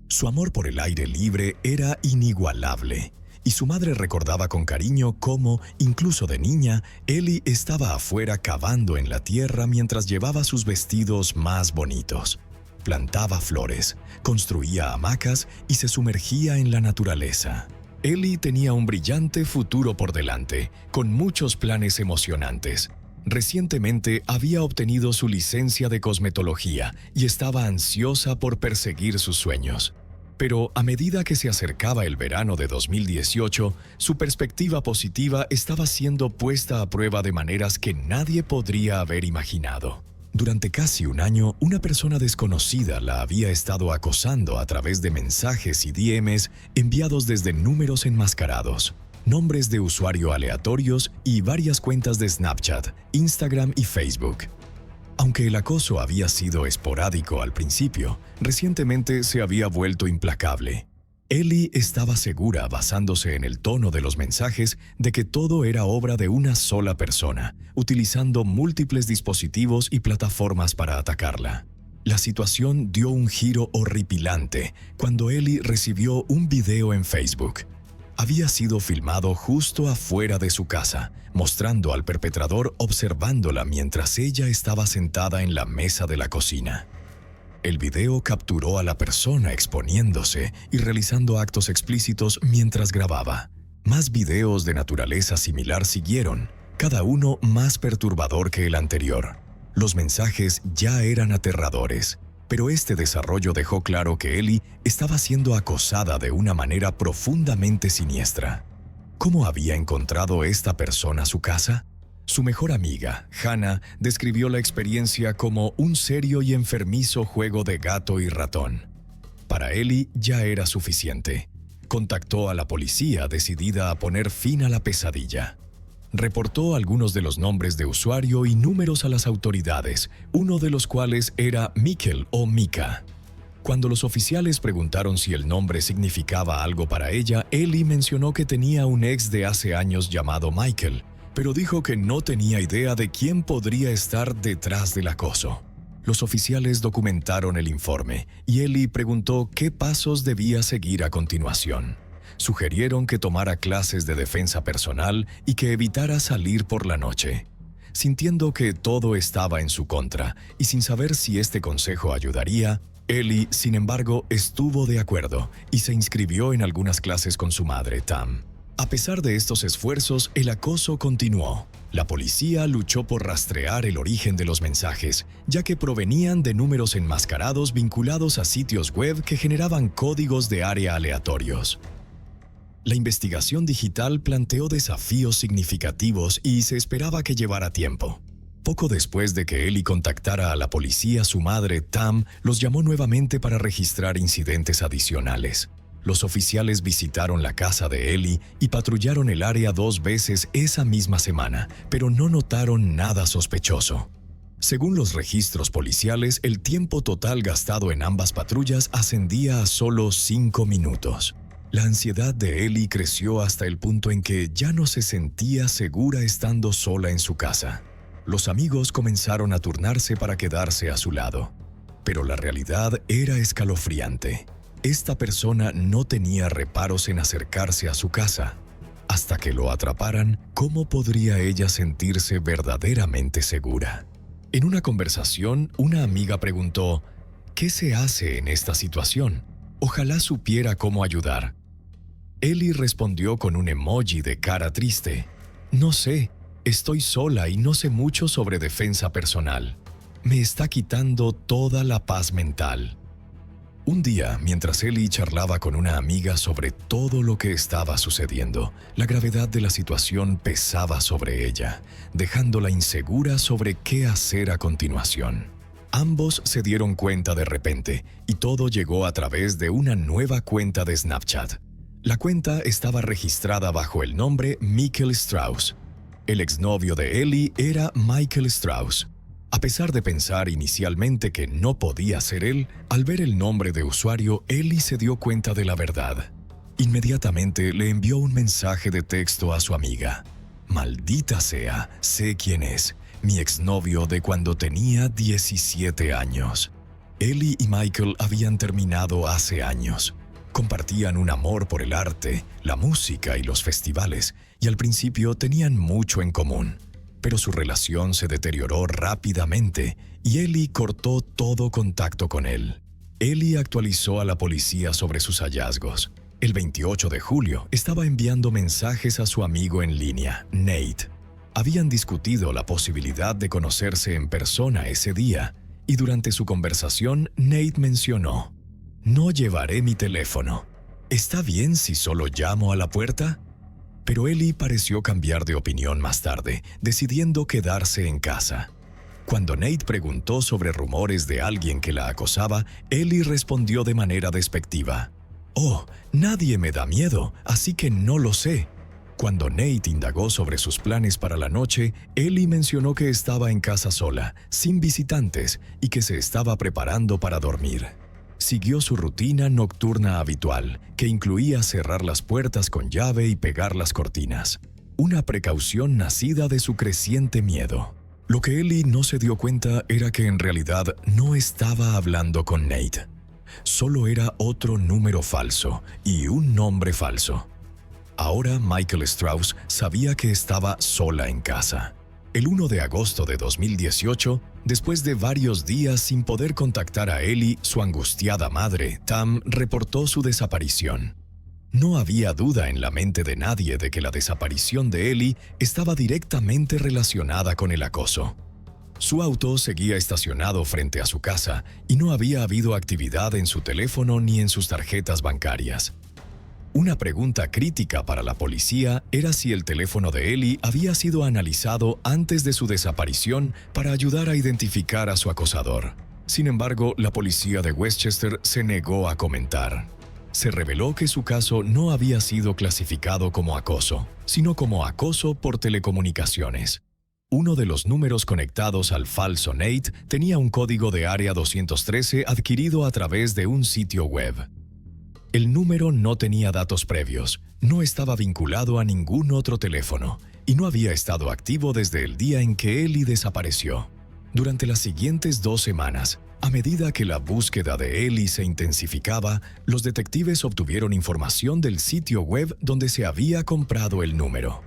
Su amor por el aire libre era inigualable, y su madre recordaba con cariño cómo, incluso de niña, Ellie estaba afuera cavando en la tierra mientras llevaba sus vestidos más bonitos. Plantaba flores, construía hamacas y se sumergía en la naturaleza. Ellie tenía un brillante futuro por delante, con muchos planes emocionantes. Recientemente había obtenido su licencia de cosmetología y estaba ansiosa por perseguir sus sueños. Pero a medida que se acercaba el verano de 2018, su perspectiva positiva estaba siendo puesta a prueba de maneras que nadie podría haber imaginado. Durante casi un año, una persona desconocida la había estado acosando a través de mensajes y DMs enviados desde números enmascarados, nombres de usuario aleatorios y varias cuentas de Snapchat, Instagram y Facebook. Aunque el acoso había sido esporádico al principio, recientemente se había vuelto implacable. Ellie estaba segura, basándose en el tono de los mensajes, de que todo era obra de una sola persona, utilizando múltiples dispositivos y plataformas para atacarla. La situación dio un giro horripilante cuando Ellie recibió un video en Facebook. Había sido filmado justo afuera de su casa, mostrando al perpetrador observándola mientras ella estaba sentada en la mesa de la cocina. El video capturó a la persona exponiéndose y realizando actos explícitos mientras grababa. Más videos de naturaleza similar siguieron, cada uno más perturbador que el anterior. Los mensajes ya eran aterradores, pero este desarrollo dejó claro que Ellie estaba siendo acosada de una manera profundamente siniestra. ¿Cómo había encontrado esta persona su casa? Su mejor amiga, Hannah, describió la experiencia como un serio y enfermizo juego de gato y ratón. Para Ellie ya era suficiente. Contactó a la policía decidida a poner fin a la pesadilla. Reportó algunos de los nombres de usuario y números a las autoridades, uno de los cuales era Mikkel o Mika. Cuando los oficiales preguntaron si el nombre significaba algo para ella, Ellie mencionó que tenía un ex de hace años llamado Michael, pero dijo que no tenía idea de quién podría estar detrás del acoso. Los oficiales documentaron el informe y Ellie preguntó qué pasos debía seguir a continuación. Sugirieron que tomara clases de defensa personal y que evitara salir por la noche. Sintiendo que todo estaba en su contra y sin saber si este consejo ayudaría, Ellie, sin embargo, estuvo de acuerdo y se inscribió en algunas clases con su madre, Tam. A pesar de estos esfuerzos, el acoso continuó. La policía luchó por rastrear el origen de los mensajes, ya que provenían de números enmascarados vinculados a sitios web que generaban códigos de área aleatorios. La investigación digital planteó desafíos significativos y se esperaba que llevara tiempo. Poco después de que Ellie contactara a la policía, su madre, Tam, los llamó nuevamente para registrar incidentes adicionales. Los oficiales visitaron la casa de Ellie y patrullaron el área 2 veces esa misma semana, pero no notaron nada sospechoso. Según los registros policiales, el tiempo total gastado en ambas patrullas ascendía a solo 5 minutos. La ansiedad de Ellie creció hasta el punto en que ya no se sentía segura estando sola en su casa. Los amigos comenzaron a turnarse para quedarse a su lado. Pero la realidad era escalofriante. Esta persona no tenía reparos en acercarse a su casa. Hasta que lo atraparan, ¿cómo podría ella sentirse verdaderamente segura? En una conversación, una amiga preguntó, ¿qué se hace en esta situación? Ojalá supiera cómo ayudar. Ellie respondió con un emoji de cara triste. No sé, estoy sola y no sé mucho sobre defensa personal. Me está quitando toda la paz mental. Un día, mientras Ellie charlaba con una amiga sobre todo lo que estaba sucediendo, la gravedad de la situación pesaba sobre ella, dejándola insegura sobre qué hacer a continuación. Ambos se dieron cuenta de repente, y todo llegó a través de una nueva cuenta de Snapchat. La cuenta estaba registrada bajo el nombre Mikkel Strauss. El exnovio de Ellie era Michael Strauss. A pesar de pensar inicialmente que no podía ser él, al ver el nombre de usuario, Ellie se dio cuenta de la verdad. Inmediatamente le envió un mensaje de texto a su amiga. «Maldita sea, sé quién es, mi exnovio de cuando tenía 17 años». Ellie y Michael habían terminado hace años. Compartían un amor por el arte, la música y los festivales, y al principio tenían mucho en común. Pero su relación se deterioró rápidamente y Ellie cortó todo contacto con él. Ellie actualizó a la policía sobre sus hallazgos. El 28 de julio estaba enviando mensajes a su amigo en línea, Nate. Habían discutido la posibilidad de conocerse en persona ese día y durante su conversación Nate mencionó: «No llevaré mi teléfono. ¿Está bien si solo llamo a la puerta?» Pero Ellie pareció cambiar de opinión más tarde, decidiendo quedarse en casa. Cuando Nate preguntó sobre rumores de alguien que la acosaba, Ellie respondió de manera despectiva: «Oh, nadie me da miedo, así que no lo sé». Cuando Nate indagó sobre sus planes para la noche, Ellie mencionó que estaba en casa sola, sin visitantes, y que se estaba preparando para dormir. Siguió su rutina nocturna habitual, que incluía cerrar las puertas con llave y pegar las cortinas. Una precaución nacida de su creciente miedo. Lo que Ellie no se dio cuenta era que en realidad no estaba hablando con Nate. Solo era otro número falso y un nombre falso. Ahora Michael Strauss sabía que estaba sola en casa. El 1 de agosto de 2018, después de varios días sin poder contactar a Ellie, su angustiada madre, Tam, reportó su desaparición. No había duda en la mente de nadie de que la desaparición de Ellie estaba directamente relacionada con el acoso. Su auto seguía estacionado frente a su casa y no había habido actividad en su teléfono ni en sus tarjetas bancarias. Una pregunta crítica para la policía era si el teléfono de Ellie había sido analizado antes de su desaparición para ayudar a identificar a su acosador. Sin embargo, la policía de Westchester se negó a comentar. Se reveló que su caso no había sido clasificado como acoso, sino como acoso por telecomunicaciones. Uno de los números conectados al falso Nate tenía un código de área 213 adquirido a través de un sitio web. El número no tenía datos previos, no estaba vinculado a ningún otro teléfono y no había estado activo desde el día en que Ellie desapareció. Durante las siguientes 2 semanas, a medida que la búsqueda de Ellie se intensificaba, los detectives obtuvieron información del sitio web donde se había comprado el número.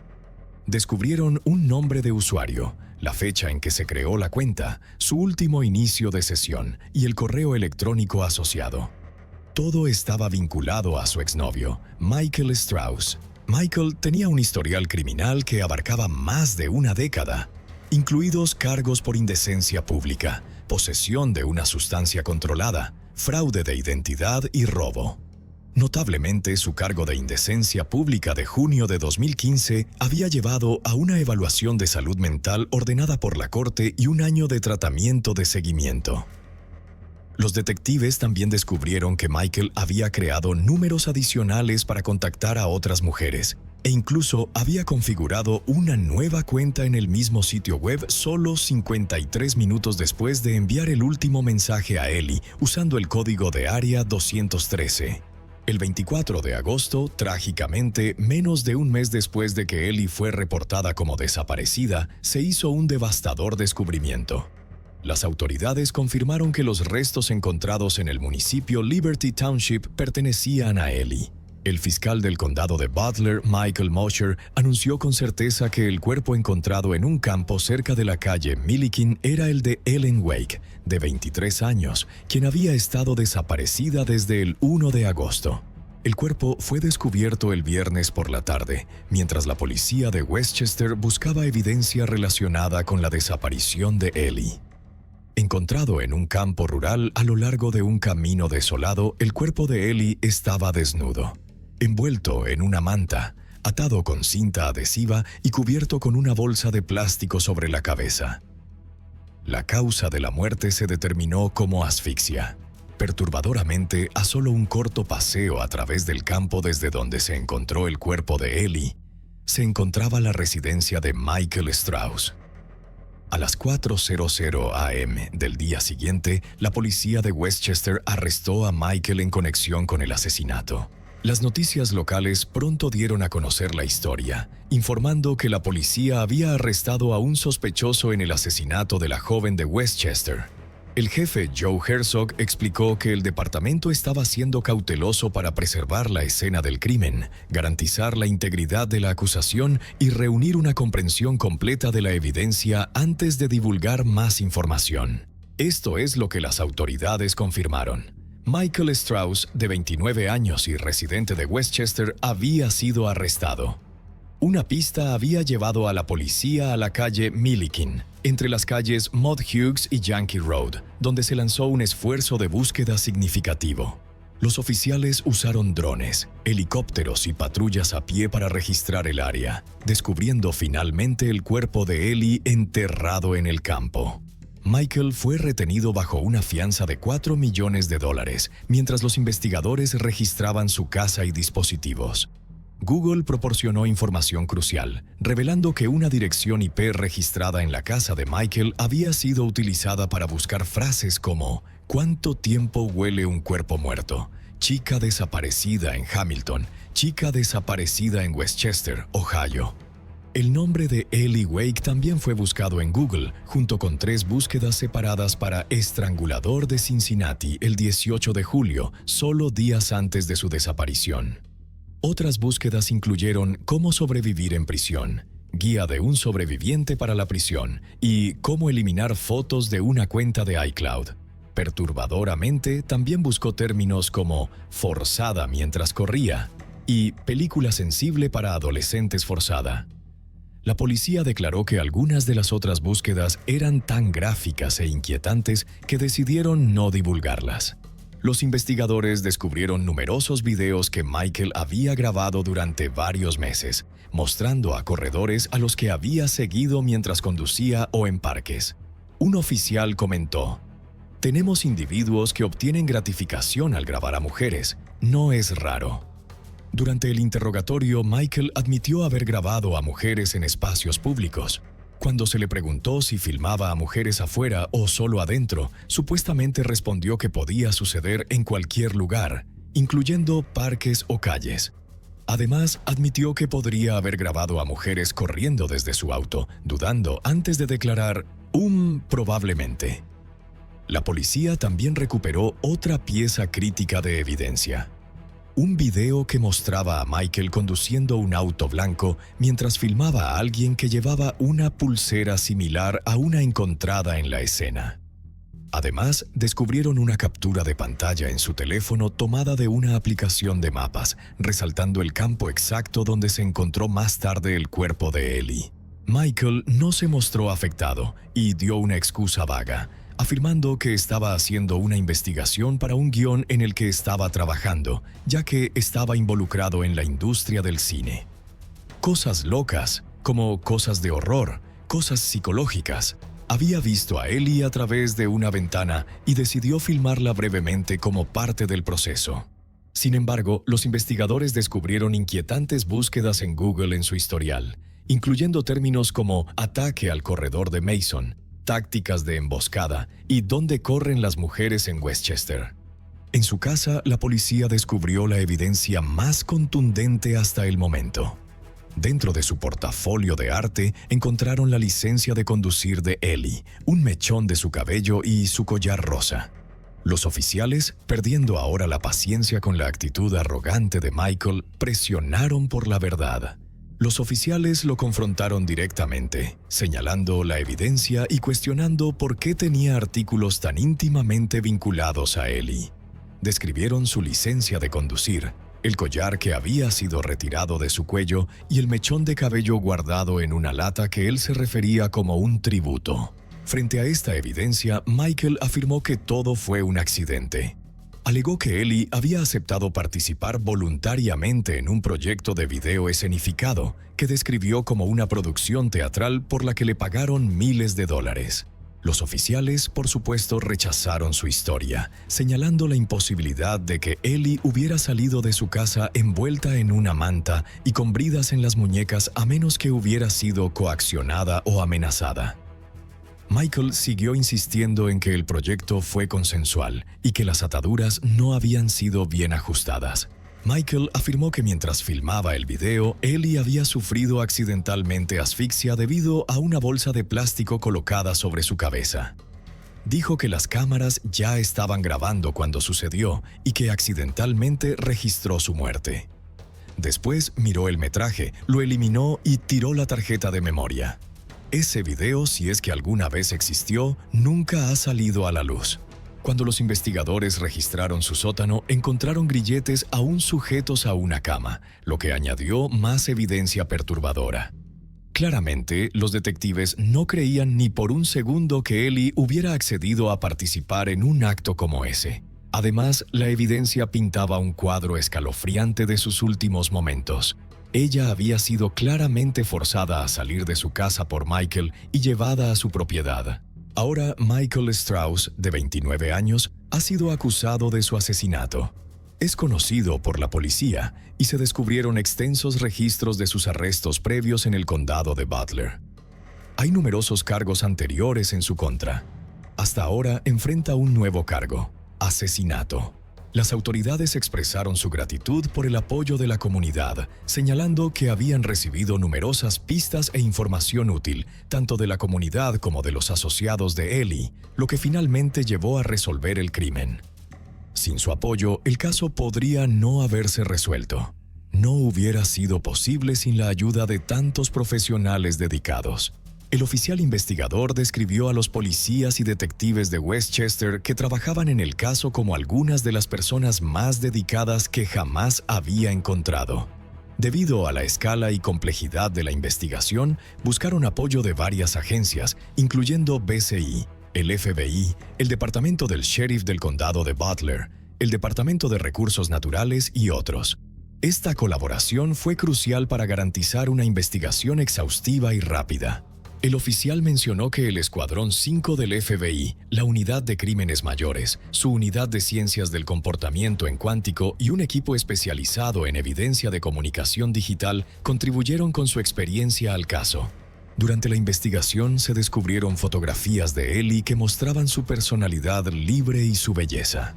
Descubrieron un nombre de usuario, la fecha en que se creó la cuenta, su último inicio de sesión y el correo electrónico asociado. Todo estaba vinculado a su exnovio, Michael Strauss. Michael tenía un historial criminal que abarcaba más de una década, incluidos cargos por indecencia pública, posesión de una sustancia controlada, fraude de identidad y robo. Notablemente, su cargo de indecencia pública de junio de 2015 había llevado a una evaluación de salud mental ordenada por la corte y un año de tratamiento de seguimiento. Los detectives también descubrieron que Michael había creado números adicionales para contactar a otras mujeres e incluso había configurado una nueva cuenta en el mismo sitio web solo 53 minutos después de enviar el último mensaje a Ellie usando el código de área 213. El 24 de agosto, trágicamente, menos de un mes después de que Ellie fue reportada como desaparecida, se hizo un devastador descubrimiento. Las autoridades confirmaron que los restos encontrados en el municipio Liberty Township pertenecían a Ellie. El fiscal del condado de Butler, Michael Mosher, anunció con certeza que el cuerpo encontrado en un campo cerca de la calle Millikin era el de Ellen Wake, de 23 años, quien había estado desaparecida desde el 1 de agosto. El cuerpo fue descubierto el viernes por la tarde, mientras la policía de Westchester buscaba evidencia relacionada con la desaparición de Ellie. Encontrado en un campo rural a lo largo de un camino desolado, el cuerpo de Ellie estaba desnudo, envuelto en una manta, atado con cinta adhesiva y cubierto con una bolsa de plástico sobre la cabeza. La causa de la muerte se determinó como asfixia. Perturbadoramente, a solo un corto paseo a través del campo desde donde se encontró el cuerpo de Ellie, se encontraba la residencia de Michael Strauss. A las 4:00 a.m. del día siguiente, la policía de Westchester arrestó a Michael en conexión con el asesinato. Las noticias locales pronto dieron a conocer la historia, informando que la policía había arrestado a un sospechoso en el asesinato de la joven de Westchester. El jefe Joe Herzog explicó que el departamento estaba siendo cauteloso para preservar la escena del crimen, garantizar la integridad de la acusación y reunir una comprensión completa de la evidencia antes de divulgar más información. Esto es lo que las autoridades confirmaron. Michael Strauss, de 29 años y residente de Westchester, había sido arrestado. Una pista había llevado a la policía a la calle Millikin, entre las calles Mud Hughes y Yankee Road, donde se lanzó un esfuerzo de búsqueda significativo. Los oficiales usaron drones, helicópteros y patrullas a pie para registrar el área, descubriendo finalmente el cuerpo de Ellie enterrado en el campo. Michael fue retenido bajo una fianza de $4 millones, mientras los investigadores registraban su casa y dispositivos. Google proporcionó información crucial, revelando que una dirección IP registrada en la casa de Michael había sido utilizada para buscar frases como ¿cuánto tiempo huele un cuerpo muerto?, chica desaparecida en Hamilton, chica desaparecida en Westchester, Ohio. El nombre de Ellie Wake también fue buscado en Google, junto con 3 búsquedas separadas para estrangulador de Cincinnati el 18 de julio, solo días antes de su desaparición. Otras búsquedas incluyeron cómo sobrevivir en prisión, guía de un sobreviviente para la prisión y cómo eliminar fotos de una cuenta de iCloud. Perturbadoramente, también buscó términos como forzada mientras corría y película sensible para adolescentes forzada. La policía declaró que algunas de las otras búsquedas eran tan gráficas e inquietantes que decidieron no divulgarlas. Los investigadores descubrieron numerosos videos que Michael había grabado durante varios meses, mostrando a corredores a los que había seguido mientras conducía o en parques. Un oficial comentó: «Tenemos individuos que obtienen gratificación al grabar a mujeres. No es raro». Durante el interrogatorio, Michael admitió haber grabado a mujeres en espacios públicos. Cuando se le preguntó si filmaba a mujeres afuera o solo adentro, supuestamente respondió que podía suceder en cualquier lugar, incluyendo parques o calles. Además, admitió que podría haber grabado a mujeres corriendo desde su auto, dudando antes de declarar probablemente. La policía también recuperó otra pieza crítica de evidencia. Un video que mostraba a Michael conduciendo un auto blanco mientras filmaba a alguien que llevaba una pulsera similar a una encontrada en la escena. Además, descubrieron una captura de pantalla en su teléfono tomada de una aplicación de mapas, resaltando el campo exacto donde se encontró más tarde el cuerpo de Ellie. Michael no se mostró afectado y dio una excusa vaga, afirmando que estaba haciendo una investigación para un guión en el que estaba trabajando, ya que estaba involucrado en la industria del cine. Cosas locas, como cosas de horror, cosas psicológicas. Había visto a Ellie a través de una ventana y decidió filmarla brevemente como parte del proceso. Sin embargo, los investigadores descubrieron inquietantes búsquedas en Google en su historial, incluyendo términos como ataque al corredor de Mason, tácticas de emboscada y dónde corren las mujeres en Westchester. En su casa, la policía descubrió la evidencia más contundente hasta el momento. Dentro de su portafolio de arte encontraron la licencia de conducir de Ellie, un mechón de su cabello y su collar rosa. Los oficiales, perdiendo ahora la paciencia con la actitud arrogante de Michael, presionaron por la verdad. Los oficiales lo confrontaron directamente, señalando la evidencia y cuestionando por qué tenía artículos tan íntimamente vinculados a Ellie. Describieron su licencia de conducir, el collar que había sido retirado de su cuello y el mechón de cabello guardado en una lata que él se refería como un tributo. Frente a esta evidencia, Michael afirmó que todo fue un accidente. Alegó que Ellie había aceptado participar voluntariamente en un proyecto de video escenificado que describió como una producción teatral por la que le pagaron miles de dólares. Los oficiales, por supuesto, rechazaron su historia, señalando la imposibilidad de que Ellie hubiera salido de su casa envuelta en una manta y con bridas en las muñecas a menos que hubiera sido coaccionada o amenazada. Michael siguió insistiendo en que el proyecto fue consensual y que las ataduras no habían sido bien ajustadas. Michael afirmó que mientras filmaba el video, Ellie había sufrido accidentalmente asfixia debido a una bolsa de plástico colocada sobre su cabeza. Dijo que las cámaras ya estaban grabando cuando sucedió y que accidentalmente registró su muerte. Después miró el metraje, lo eliminó y tiró la tarjeta de memoria. Ese video, si es que alguna vez existió, nunca ha salido a la luz. Cuando los investigadores registraron su sótano, encontraron grilletes aún sujetos a una cama, lo que añadió más evidencia perturbadora. Claramente, los detectives no creían ni por un segundo que Ellie hubiera accedido a participar en un acto como ese. Además, la evidencia pintaba un cuadro escalofriante de sus últimos momentos. Ella había sido claramente forzada a salir de su casa por Michael y llevada a su propiedad. Ahora, Michael Strauss, de 29 años, ha sido acusado de su asesinato. Es conocido por la policía y se descubrieron extensos registros de sus arrestos previos en el condado de Butler. Hay numerosos cargos anteriores en su contra. Hasta ahora enfrenta un nuevo cargo: asesinato. Las autoridades expresaron su gratitud por el apoyo de la comunidad, señalando que habían recibido numerosas pistas e información útil, tanto de la comunidad como de los asociados de Ellie, lo que finalmente llevó a resolver el crimen. Sin su apoyo, el caso podría no haberse resuelto. No hubiera sido posible sin la ayuda de tantos profesionales dedicados. El oficial investigador describió a los policías y detectives de Westchester que trabajaban en el caso como algunas de las personas más dedicadas que jamás había encontrado. Debido a la escala y complejidad de la investigación, buscaron apoyo de varias agencias, incluyendo BCI, el FBI, el Departamento del Sheriff del Condado de Butler, el Departamento de Recursos Naturales y otros. Esta colaboración fue crucial para garantizar una investigación exhaustiva y rápida. El oficial mencionó que el Escuadrón 5 del FBI, la Unidad de Crímenes Mayores, su Unidad de Ciencias del Comportamiento en Cuántico y un equipo especializado en evidencia de comunicación digital contribuyeron con su experiencia al caso. Durante la investigación se descubrieron fotografías de Ellie que mostraban su personalidad libre y su belleza.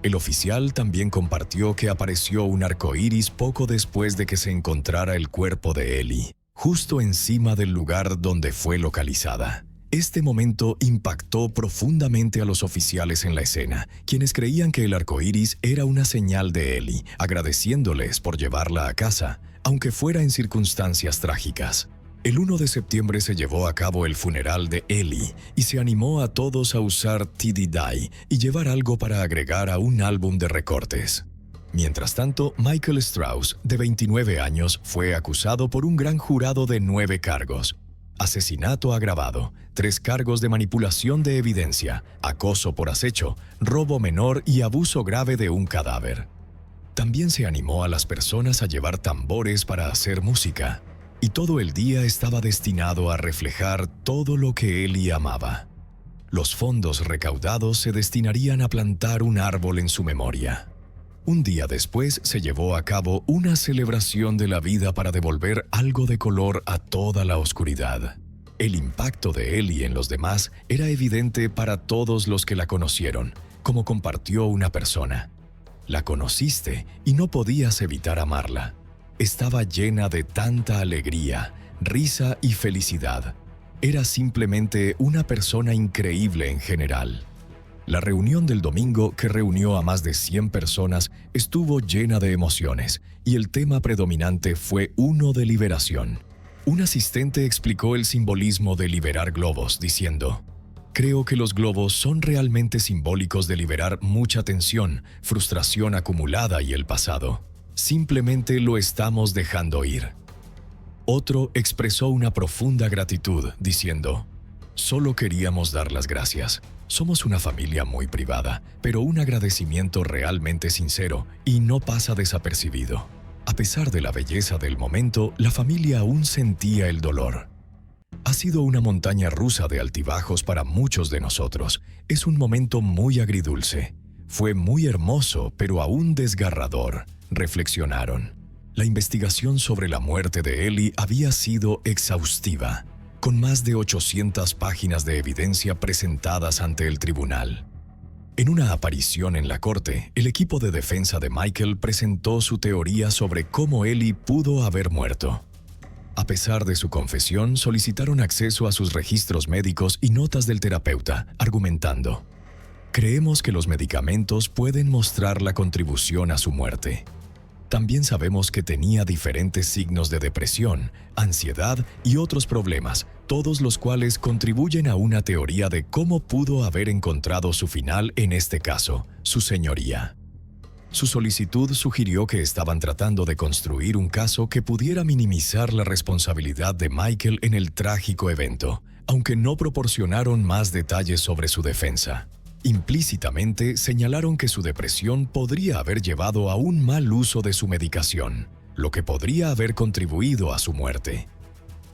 El oficial también compartió que apareció un arco iris poco después de que se encontrara el cuerpo de Ellie, justo encima del lugar donde fue localizada. Este momento impactó profundamente a los oficiales en la escena, quienes creían que el arco iris era una señal de Ellie, agradeciéndoles por llevarla a casa, aunque fuera en circunstancias trágicas. El 1 de septiembre se llevó a cabo el funeral de Ellie y se animó a todos a usar TD-Dye y llevar algo para agregar a un álbum de recortes. Mientras tanto, Michael Strauss, de 29 años, fue acusado por un gran jurado de 9 cargos: asesinato agravado, 3 cargos de manipulación de evidencia, acoso por acecho, robo menor y abuso grave de un cadáver. También se animó a las personas a llevar tambores para hacer música, y todo el día estaba destinado a reflejar todo lo que Ellie amaba. Los fondos recaudados se destinarían a plantar un árbol en su memoria. Un día después se llevó a cabo una celebración de la vida para devolver algo de color a toda la oscuridad. El impacto de Ellie en los demás era evidente para todos los que la conocieron, como compartió una persona. La conociste y no podías evitar amarla. Estaba llena de tanta alegría, risa y felicidad. Era simplemente una persona increíble en general. La reunión del domingo, que reunió a más de 100 personas, estuvo llena de emociones, y el tema predominante fue uno de liberación. Un asistente explicó el simbolismo de liberar globos, diciendo: «Creo que los globos son realmente simbólicos de liberar mucha tensión, frustración acumulada y el pasado. Simplemente lo estamos dejando ir». Otro expresó una profunda gratitud, diciendo: «Solo queríamos dar las gracias. Somos una familia muy privada, pero un agradecimiento realmente sincero y no pasa desapercibido». A pesar de la belleza del momento, la familia aún sentía el dolor. Ha sido una montaña rusa de altibajos para muchos de nosotros. Es un momento muy agridulce. Fue muy hermoso, pero aún desgarrador, reflexionaron. La investigación sobre la muerte de Ellie había sido exhaustiva, con más de 800 páginas de evidencia presentadas ante el tribunal. En una aparición en la corte, el equipo de defensa de Michael presentó su teoría sobre cómo Ellie pudo haber muerto. A pesar de su confesión, solicitaron acceso a sus registros médicos y notas del terapeuta, argumentando: «Creemos que los medicamentos pueden mostrar la contribución a su muerte. También sabemos que tenía diferentes signos de depresión, ansiedad y otros problemas, todos los cuales contribuyen a una teoría de cómo pudo haber encontrado su final en este caso, su señoría». Su solicitud sugirió que estaban tratando de construir un caso que pudiera minimizar la responsabilidad de Michael en el trágico evento, aunque no proporcionaron más detalles sobre su defensa. Implícitamente señalaron que su depresión podría haber llevado a un mal uso de su medicación, lo que podría haber contribuido a su muerte.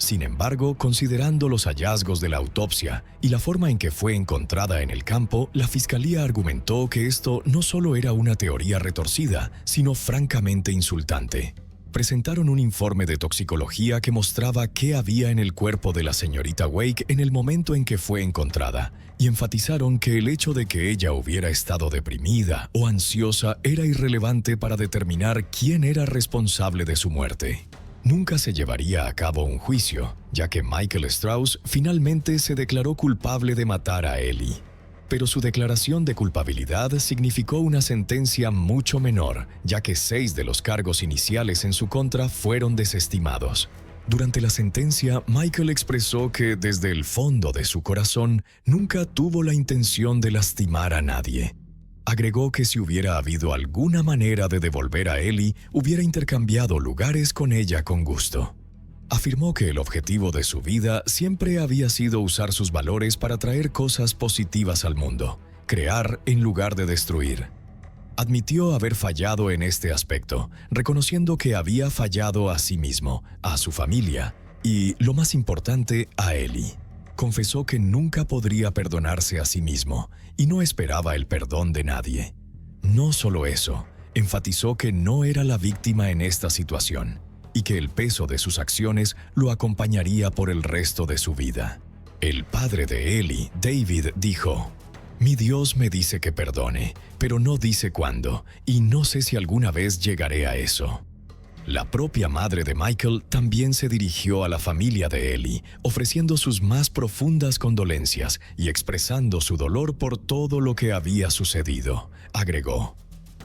Sin embargo, considerando los hallazgos de la autopsia y la forma en que fue encontrada en el campo, la fiscalía argumentó que esto no solo era una teoría retorcida, sino francamente insultante. Presentaron un informe de toxicología que mostraba qué había en el cuerpo de la señorita Wake en el momento en que fue encontrada, y enfatizaron que el hecho de que ella hubiera estado deprimida o ansiosa era irrelevante para determinar quién era responsable de su muerte. Nunca se llevaría a cabo un juicio, ya que Michael Strauss finalmente se declaró culpable de matar a Ellie. Pero su declaración de culpabilidad significó una sentencia mucho menor, ya que 6 de los cargos iniciales en su contra fueron desestimados. Durante la sentencia, Michael expresó que desde el fondo de su corazón nunca tuvo la intención de lastimar a nadie. Agregó que si hubiera habido alguna manera de devolver a Ellie, hubiera intercambiado lugares con ella con gusto. Afirmó que el objetivo de su vida siempre había sido usar sus valores para traer cosas positivas al mundo, crear en lugar de destruir. Admitió haber fallado en este aspecto, reconociendo que había fallado a sí mismo, a su familia y, lo más importante, a Ellie. Confesó que nunca podría perdonarse a sí mismo y no esperaba el perdón de nadie. No solo eso, enfatizó que no era la víctima en esta situación y que el peso de sus acciones lo acompañaría por el resto de su vida. El padre de Ellie, David, dijo: «Mi Dios me dice que perdone, pero no dice cuándo, y no sé si alguna vez llegaré a eso». La propia madre de Michael también se dirigió a la familia de Ellie, ofreciendo sus más profundas condolencias y expresando su dolor por todo lo que había sucedido. Agregó: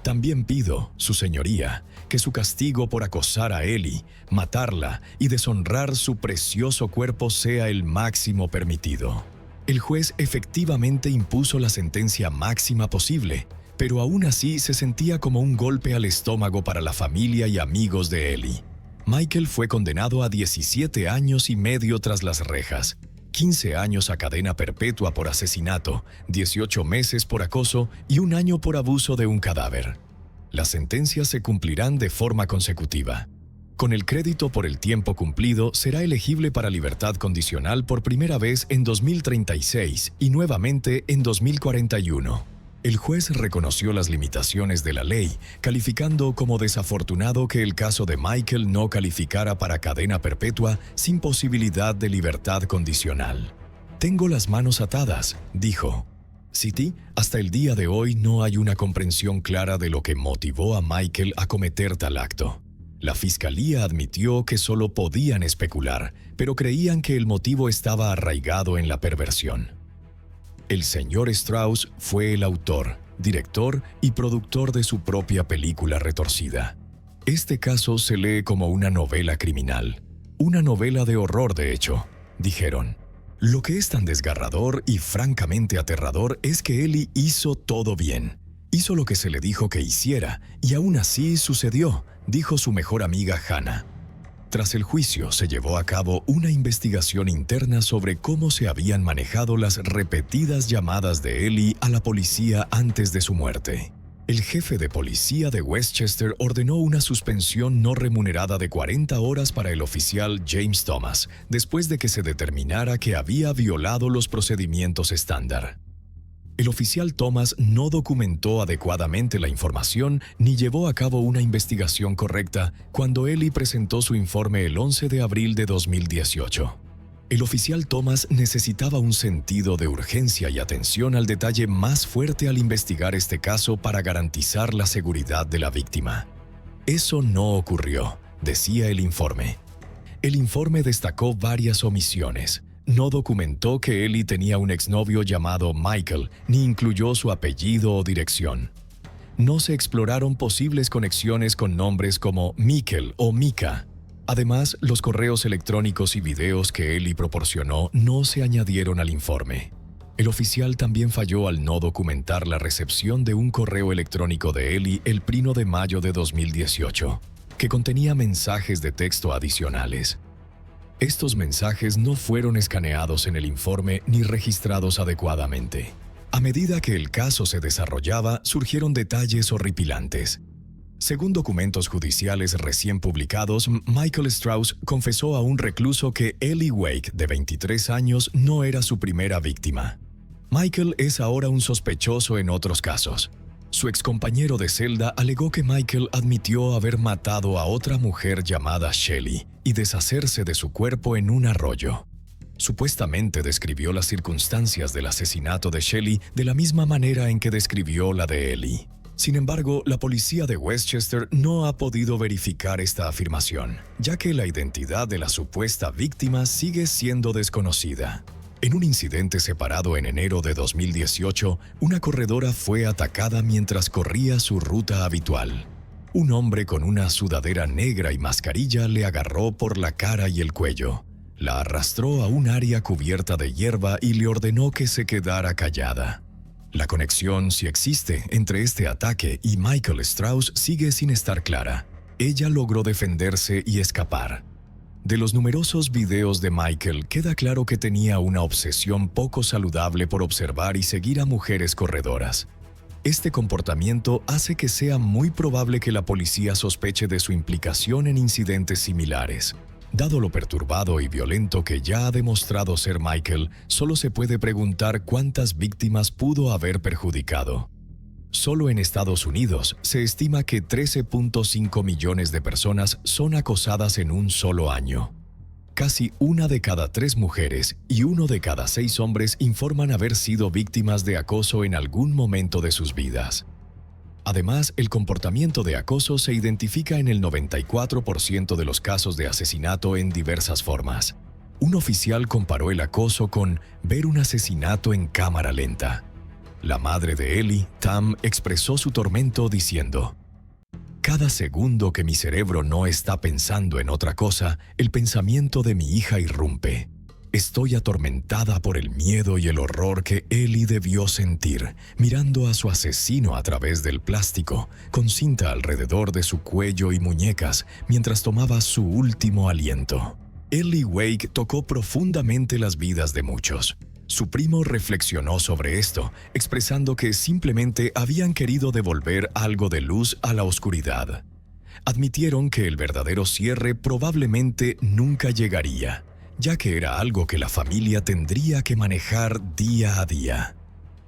«También pido, su señoría, que su castigo por acosar a Ellie, matarla y deshonrar su precioso cuerpo sea el máximo permitido». El juez efectivamente impuso la sentencia máxima posible, pero aún así se sentía como un golpe al estómago para la familia y amigos de Ellie. Michael fue condenado a 17 años y medio tras las rejas, 15 años a cadena perpetua por asesinato, 18 meses por acoso y 1 año por abuso de un cadáver. Las sentencias se cumplirán de forma consecutiva. Con el crédito por el tiempo cumplido, será elegible para libertad condicional por primera vez en 2036 y nuevamente en 2041. El juez reconoció las limitaciones de la ley, calificando como desafortunado que el caso de Michael no calificara para cadena perpetua sin posibilidad de libertad condicional. «Tengo las manos atadas», dijo. Cití: «Hasta el día de hoy no hay una comprensión clara de lo que motivó a Michael a cometer tal acto». La fiscalía admitió que solo podían especular, pero creían que el motivo estaba arraigado en la perversión. El señor Strauss fue el autor, director y productor de su propia película retorcida. Este caso se lee como una novela criminal, una novela de horror de hecho, dijeron. Lo que es tan desgarrador y francamente aterrador es que Ellie hizo todo bien. Hizo lo que se le dijo que hiciera y aún así sucedió, dijo su mejor amiga Hannah. Tras el juicio, se llevó a cabo una investigación interna sobre cómo se habían manejado las repetidas llamadas de Ellie a la policía antes de su muerte. El jefe de policía de Westchester ordenó una suspensión no remunerada de 40 horas para el oficial James Thomas, después de que se determinara que había violado los procedimientos estándar. El oficial Thomas no documentó adecuadamente la información ni llevó a cabo una investigación correcta cuando Ellie presentó su informe el 11 de abril de 2018. El oficial Thomas necesitaba un sentido de urgencia y atención al detalle más fuerte al investigar este caso para garantizar la seguridad de la víctima. Eso no ocurrió, decía el informe. El informe destacó varias omisiones. No documentó que Ellie tenía un exnovio llamado Michael, ni incluyó su apellido o dirección. No se exploraron posibles conexiones con nombres como Mikkel o Mika. Además, los correos electrónicos y videos que Ellie proporcionó no se añadieron al informe. El oficial también falló al no documentar la recepción de un correo electrónico de Ellie el 1 de mayo de 2018, que contenía mensajes de texto adicionales. Estos mensajes no fueron escaneados en el informe ni registrados adecuadamente. A medida que el caso se desarrollaba, surgieron detalles horripilantes. Según documentos judiciales recién publicados, Michael Strauss confesó a un recluso que Ellie Wake, de 23 años, no era su primera víctima. Michael es ahora un sospechoso en otros casos. Su excompañero de celda alegó que Michael admitió haber matado a otra mujer llamada Shelley y deshacerse de su cuerpo en un arroyo. Supuestamente describió las circunstancias del asesinato de Shelley de la misma manera en que describió la de Ellie. Sin embargo, la policía de Westchester no ha podido verificar esta afirmación, ya que la identidad de la supuesta víctima sigue siendo desconocida. En un incidente separado en enero de 2018, una corredora fue atacada mientras corría su ruta habitual. Un hombre con una sudadera negra y mascarilla le agarró por la cara y el cuello. La arrastró a un área cubierta de hierba y le ordenó que se quedara callada. La conexión, si existe, entre este ataque y Michael Strauss sigue sin estar clara. Ella logró defenderse y escapar. De los numerosos videos de Michael, queda claro que tenía una obsesión poco saludable por observar y seguir a mujeres corredoras. Este comportamiento hace que sea muy probable que la policía sospeche de su implicación en incidentes similares. Dado lo perturbado y violento que ya ha demostrado ser Michael, solo se puede preguntar cuántas víctimas pudo haber perjudicado. Solo en Estados Unidos se estima que 13.5 millones de personas son acosadas en un solo año. Casi 1 de cada 3 mujeres y 1 de cada 6 hombres informan haber sido víctimas de acoso en algún momento de sus vidas. Además, el comportamiento de acoso se identifica en el 94% de los casos de asesinato en diversas formas. Un oficial comparó el acoso con ver un asesinato en cámara lenta. La madre de Ellie, Tam, expresó su tormento diciendo: «Cada segundo que mi cerebro no está pensando en otra cosa, el pensamiento de mi hija irrumpe. Estoy atormentada por el miedo y el horror que Ellie debió sentir, mirando a su asesino a través del plástico, con cinta alrededor de su cuello y muñecas, mientras tomaba su último aliento». Ellie Wake tocó profundamente las vidas de muchos. Su primo reflexionó sobre esto, expresando que simplemente habían querido devolver algo de luz a la oscuridad. Admitieron que el verdadero cierre probablemente nunca llegaría, ya que era algo que la familia tendría que manejar día a día.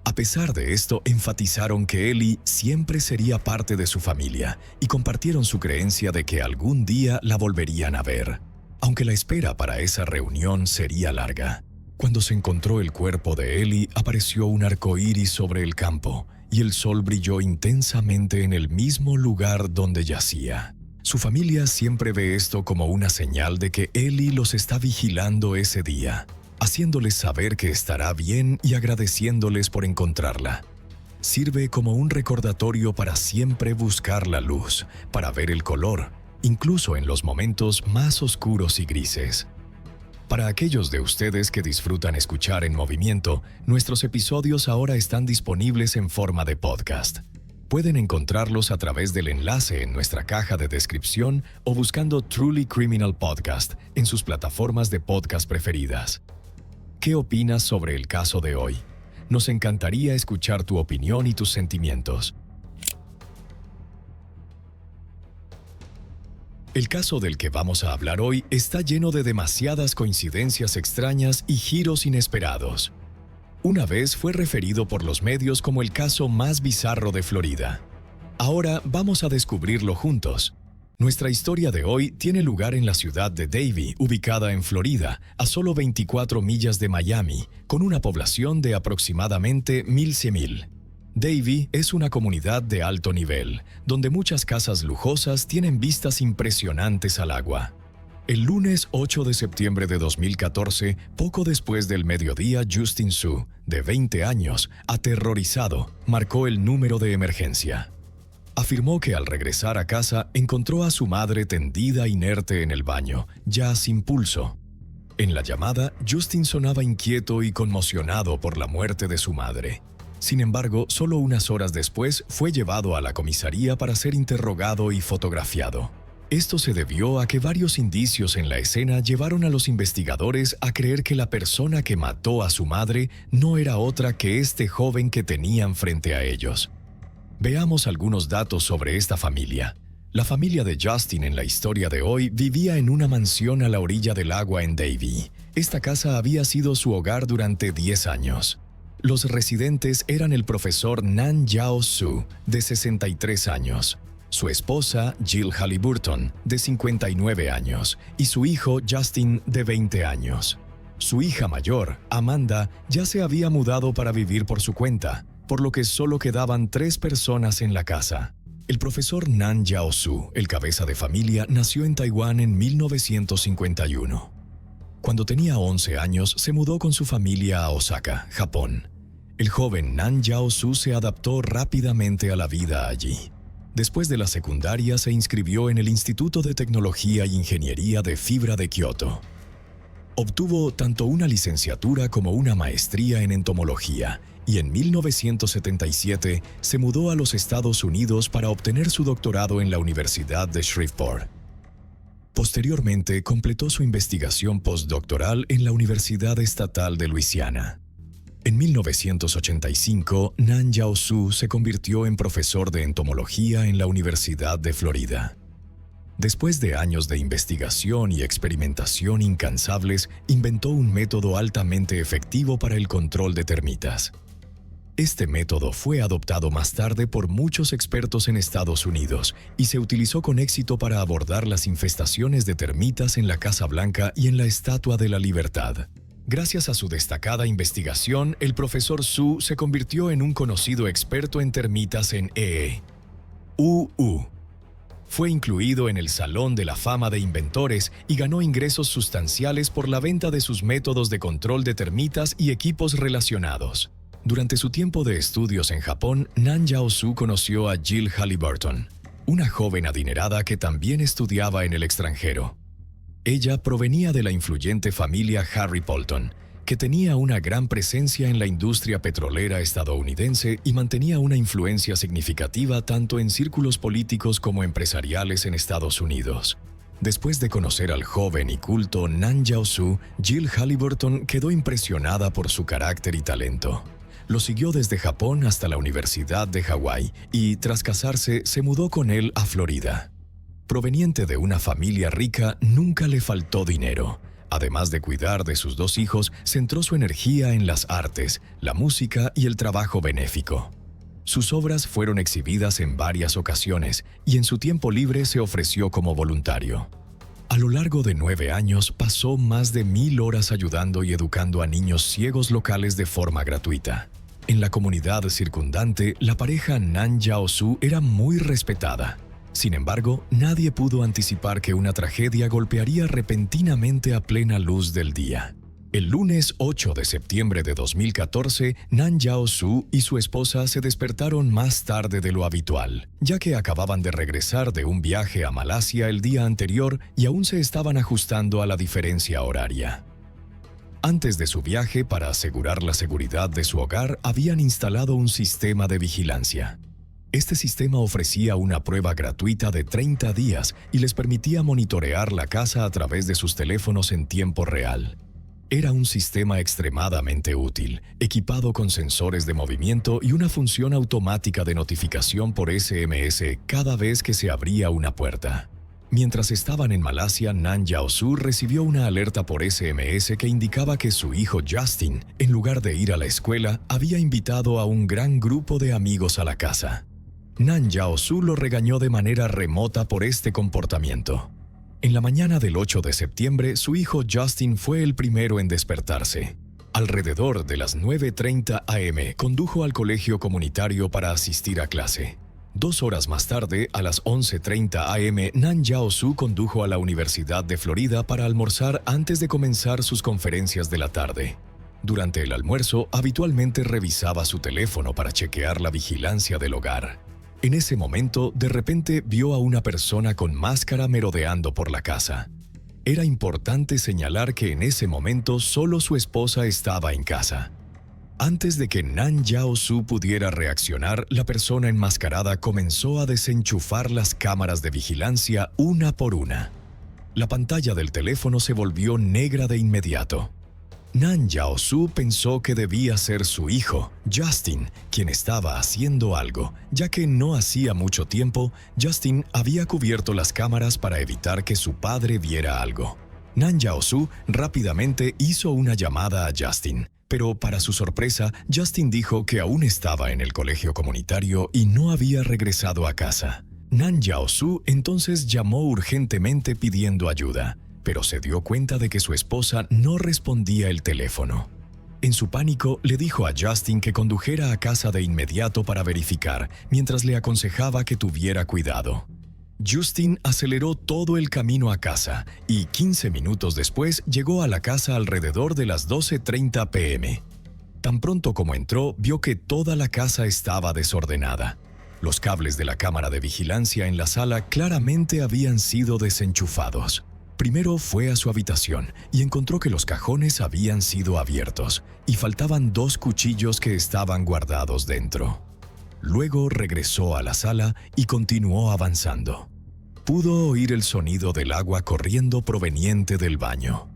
A pesar de esto, enfatizaron que Ellie siempre sería parte de su familia y compartieron su creencia de que algún día la volverían a ver, aunque la espera para esa reunión sería larga. Cuando se encontró el cuerpo de Ellie, apareció un arco iris sobre el campo y el sol brilló intensamente en el mismo lugar donde yacía. Su familia siempre ve esto como una señal de que Ellie los está vigilando ese día, haciéndoles saber que estará bien y agradeciéndoles por encontrarla. Sirve como un recordatorio para siempre buscar la luz, para ver el color, incluso en los momentos más oscuros y grises. Para aquellos de ustedes que disfrutan escuchar en movimiento, nuestros episodios ahora están disponibles en forma de podcast. Pueden encontrarlos a través del enlace en nuestra caja de descripción o buscando Truly Criminal Podcast en sus plataformas de podcast preferidas. ¿Qué opinas sobre el caso de hoy? Nos encantaría escuchar tu opinión y tus sentimientos. El caso del que vamos a hablar hoy está lleno de demasiadas coincidencias extrañas y giros inesperados. Una vez fue referido por los medios como el caso más bizarro de Florida. Ahora vamos a descubrirlo juntos. Nuestra historia de hoy tiene lugar en la ciudad de Davie, ubicada en Florida, a solo 24 millas de Miami, con una población de aproximadamente 1,100. Davie es una comunidad de alto nivel, donde muchas casas lujosas tienen vistas impresionantes al agua. El lunes 8 de septiembre de 2014, poco después del mediodía, Justin Sue, de 20 años, aterrorizado, marcó el número de emergencia. Afirmó que al regresar a casa encontró a su madre tendida inerte en el baño, ya sin pulso. En la llamada, Justin sonaba inquieto y conmocionado por la muerte de su madre. Sin embargo, solo unas horas después fue llevado a la comisaría para ser interrogado y fotografiado. Esto se debió a que varios indicios en la escena llevaron a los investigadores a creer que la persona que mató a su madre no era otra que este joven que tenían frente a ellos. Veamos algunos datos sobre esta familia. La familia de Justin en la historia de hoy vivía en una mansión a la orilla del agua en Davie. Esta casa había sido su hogar durante 10 años. Los residentes eran el profesor Nan Yao Su, de 63 años, su esposa Jill Halliburton, de 59 años, y su hijo Justin, de 20 años. Su hija mayor, Amanda, ya se había mudado para vivir por su cuenta, por lo que solo quedaban 3 personas en la casa. El profesor Nan Yao Su, el cabeza de familia, nació en Taiwán en 1951. Cuando tenía 11 años, se mudó con su familia a Osaka, Japón. El joven Nan Yao Su se adaptó rápidamente a la vida allí. Después de la secundaria, se inscribió en el Instituto de Tecnología e Ingeniería de Fibra de Kioto. Obtuvo tanto una licenciatura como una maestría en entomología y en 1977 se mudó a los Estados Unidos para obtener su doctorado en la Universidad de Shreveport. Posteriormente, completó su investigación postdoctoral en la Universidad Estatal de Luisiana. En 1985, Nan Yao Su se convirtió en profesor de entomología en la Universidad de Florida. Después de años de investigación y experimentación incansables, inventó un método altamente efectivo para el control de termitas. Este método fue adoptado más tarde por muchos expertos en Estados Unidos y se utilizó con éxito para abordar las infestaciones de termitas en la Casa Blanca y en la Estatua de la Libertad. Gracias a su destacada investigación, el profesor Su se convirtió en un conocido experto en termitas en EE.UU. Fue incluido en el Salón de la Fama de Inventores y ganó ingresos sustanciales por la venta de sus métodos de control de termitas y equipos relacionados. Durante su tiempo de estudios en Japón, Nan Yao Su conoció a Jill Halliburton, una joven adinerada que también estudiaba en el extranjero. Ella provenía de la influyente familia Harry Bolton, que tenía una gran presencia en la industria petrolera estadounidense y mantenía una influencia significativa tanto en círculos políticos como empresariales en Estados Unidos. Después de conocer al joven y culto Nan Yao Su, Jill Halliburton quedó impresionada por su carácter y talento. Lo siguió desde Japón hasta la Universidad de Hawái y, tras casarse, se mudó con él a Florida. Proveniente de una familia rica, nunca le faltó dinero. Además de cuidar de sus 2 hijos, centró su energía en las artes, la música y el trabajo benéfico. Sus obras fueron exhibidas en varias ocasiones y en su tiempo libre se ofreció como voluntario. A lo largo de 9 años pasó más de 1000 horas ayudando y educando a niños ciegos locales de forma gratuita. En la comunidad circundante, la pareja Nan Yao Su era muy respetada. Sin embargo, nadie pudo anticipar que una tragedia golpearía repentinamente a plena luz del día. El lunes 8 de septiembre de 2014, Nan Yao Su y su esposa se despertaron más tarde de lo habitual, ya que acababan de regresar de un viaje a Malasia el día anterior y aún se estaban ajustando a la diferencia horaria. Antes de su viaje, para asegurar la seguridad de su hogar, habían instalado un sistema de vigilancia. Este sistema ofrecía una prueba gratuita de 30 días y les permitía monitorear la casa a través de sus teléfonos en tiempo real. Era un sistema extremadamente útil, equipado con sensores de movimiento y una función automática de notificación por SMS cada vez que se abría una puerta. Mientras estaban en Malasia, Nan Yao Su recibió una alerta por SMS que indicaba que su hijo Justin, en lugar de ir a la escuela, había invitado a un gran grupo de amigos a la casa. Nan Yao Su lo regañó de manera remota por este comportamiento. En la mañana del 8 de septiembre, su hijo Justin fue el primero en despertarse. Alrededor de las 9:30 am, condujo al colegio comunitario para asistir a clase. 2 horas más tarde, a las 11:30 am, Nan Yao Su condujo a la Universidad de Florida para almorzar antes de comenzar sus conferencias de la tarde. Durante el almuerzo, habitualmente revisaba su teléfono para chequear la vigilancia del hogar. En ese momento, de repente vio a una persona con máscara merodeando por la casa. Era importante señalar que en ese momento solo su esposa estaba en casa. Antes de que Nan Yao Su pudiera reaccionar, la persona enmascarada comenzó a desenchufar las cámaras de vigilancia una por una. La pantalla del teléfono se volvió negra de inmediato. Nan Yao-su pensó que debía ser su hijo, Justin, quien estaba haciendo algo, ya que no hacía mucho tiempo, Justin había cubierto las cámaras para evitar que su padre viera algo. Nan Yao-su rápidamente hizo una llamada a Justin, pero para su sorpresa, Justin dijo que aún estaba en el colegio comunitario y no había regresado a casa. Nan Yao-su entonces llamó urgentemente pidiendo ayuda, pero se dio cuenta de que su esposa no respondía el teléfono. En su pánico, le dijo a Justin que condujera a casa de inmediato para verificar, mientras le aconsejaba que tuviera cuidado. Justin aceleró todo el camino a casa y 15 minutos después llegó a la casa alrededor de las 12:30 p.m. Tan pronto como entró, vio que toda la casa estaba desordenada. Los cables de la cámara de vigilancia en la sala claramente habían sido desenchufados. Primero fue a su habitación y encontró que los cajones habían sido abiertos y faltaban 2 cuchillos que estaban guardados dentro. Luego regresó a la sala y continuó avanzando. Pudo oír el sonido del agua corriendo proveniente del baño.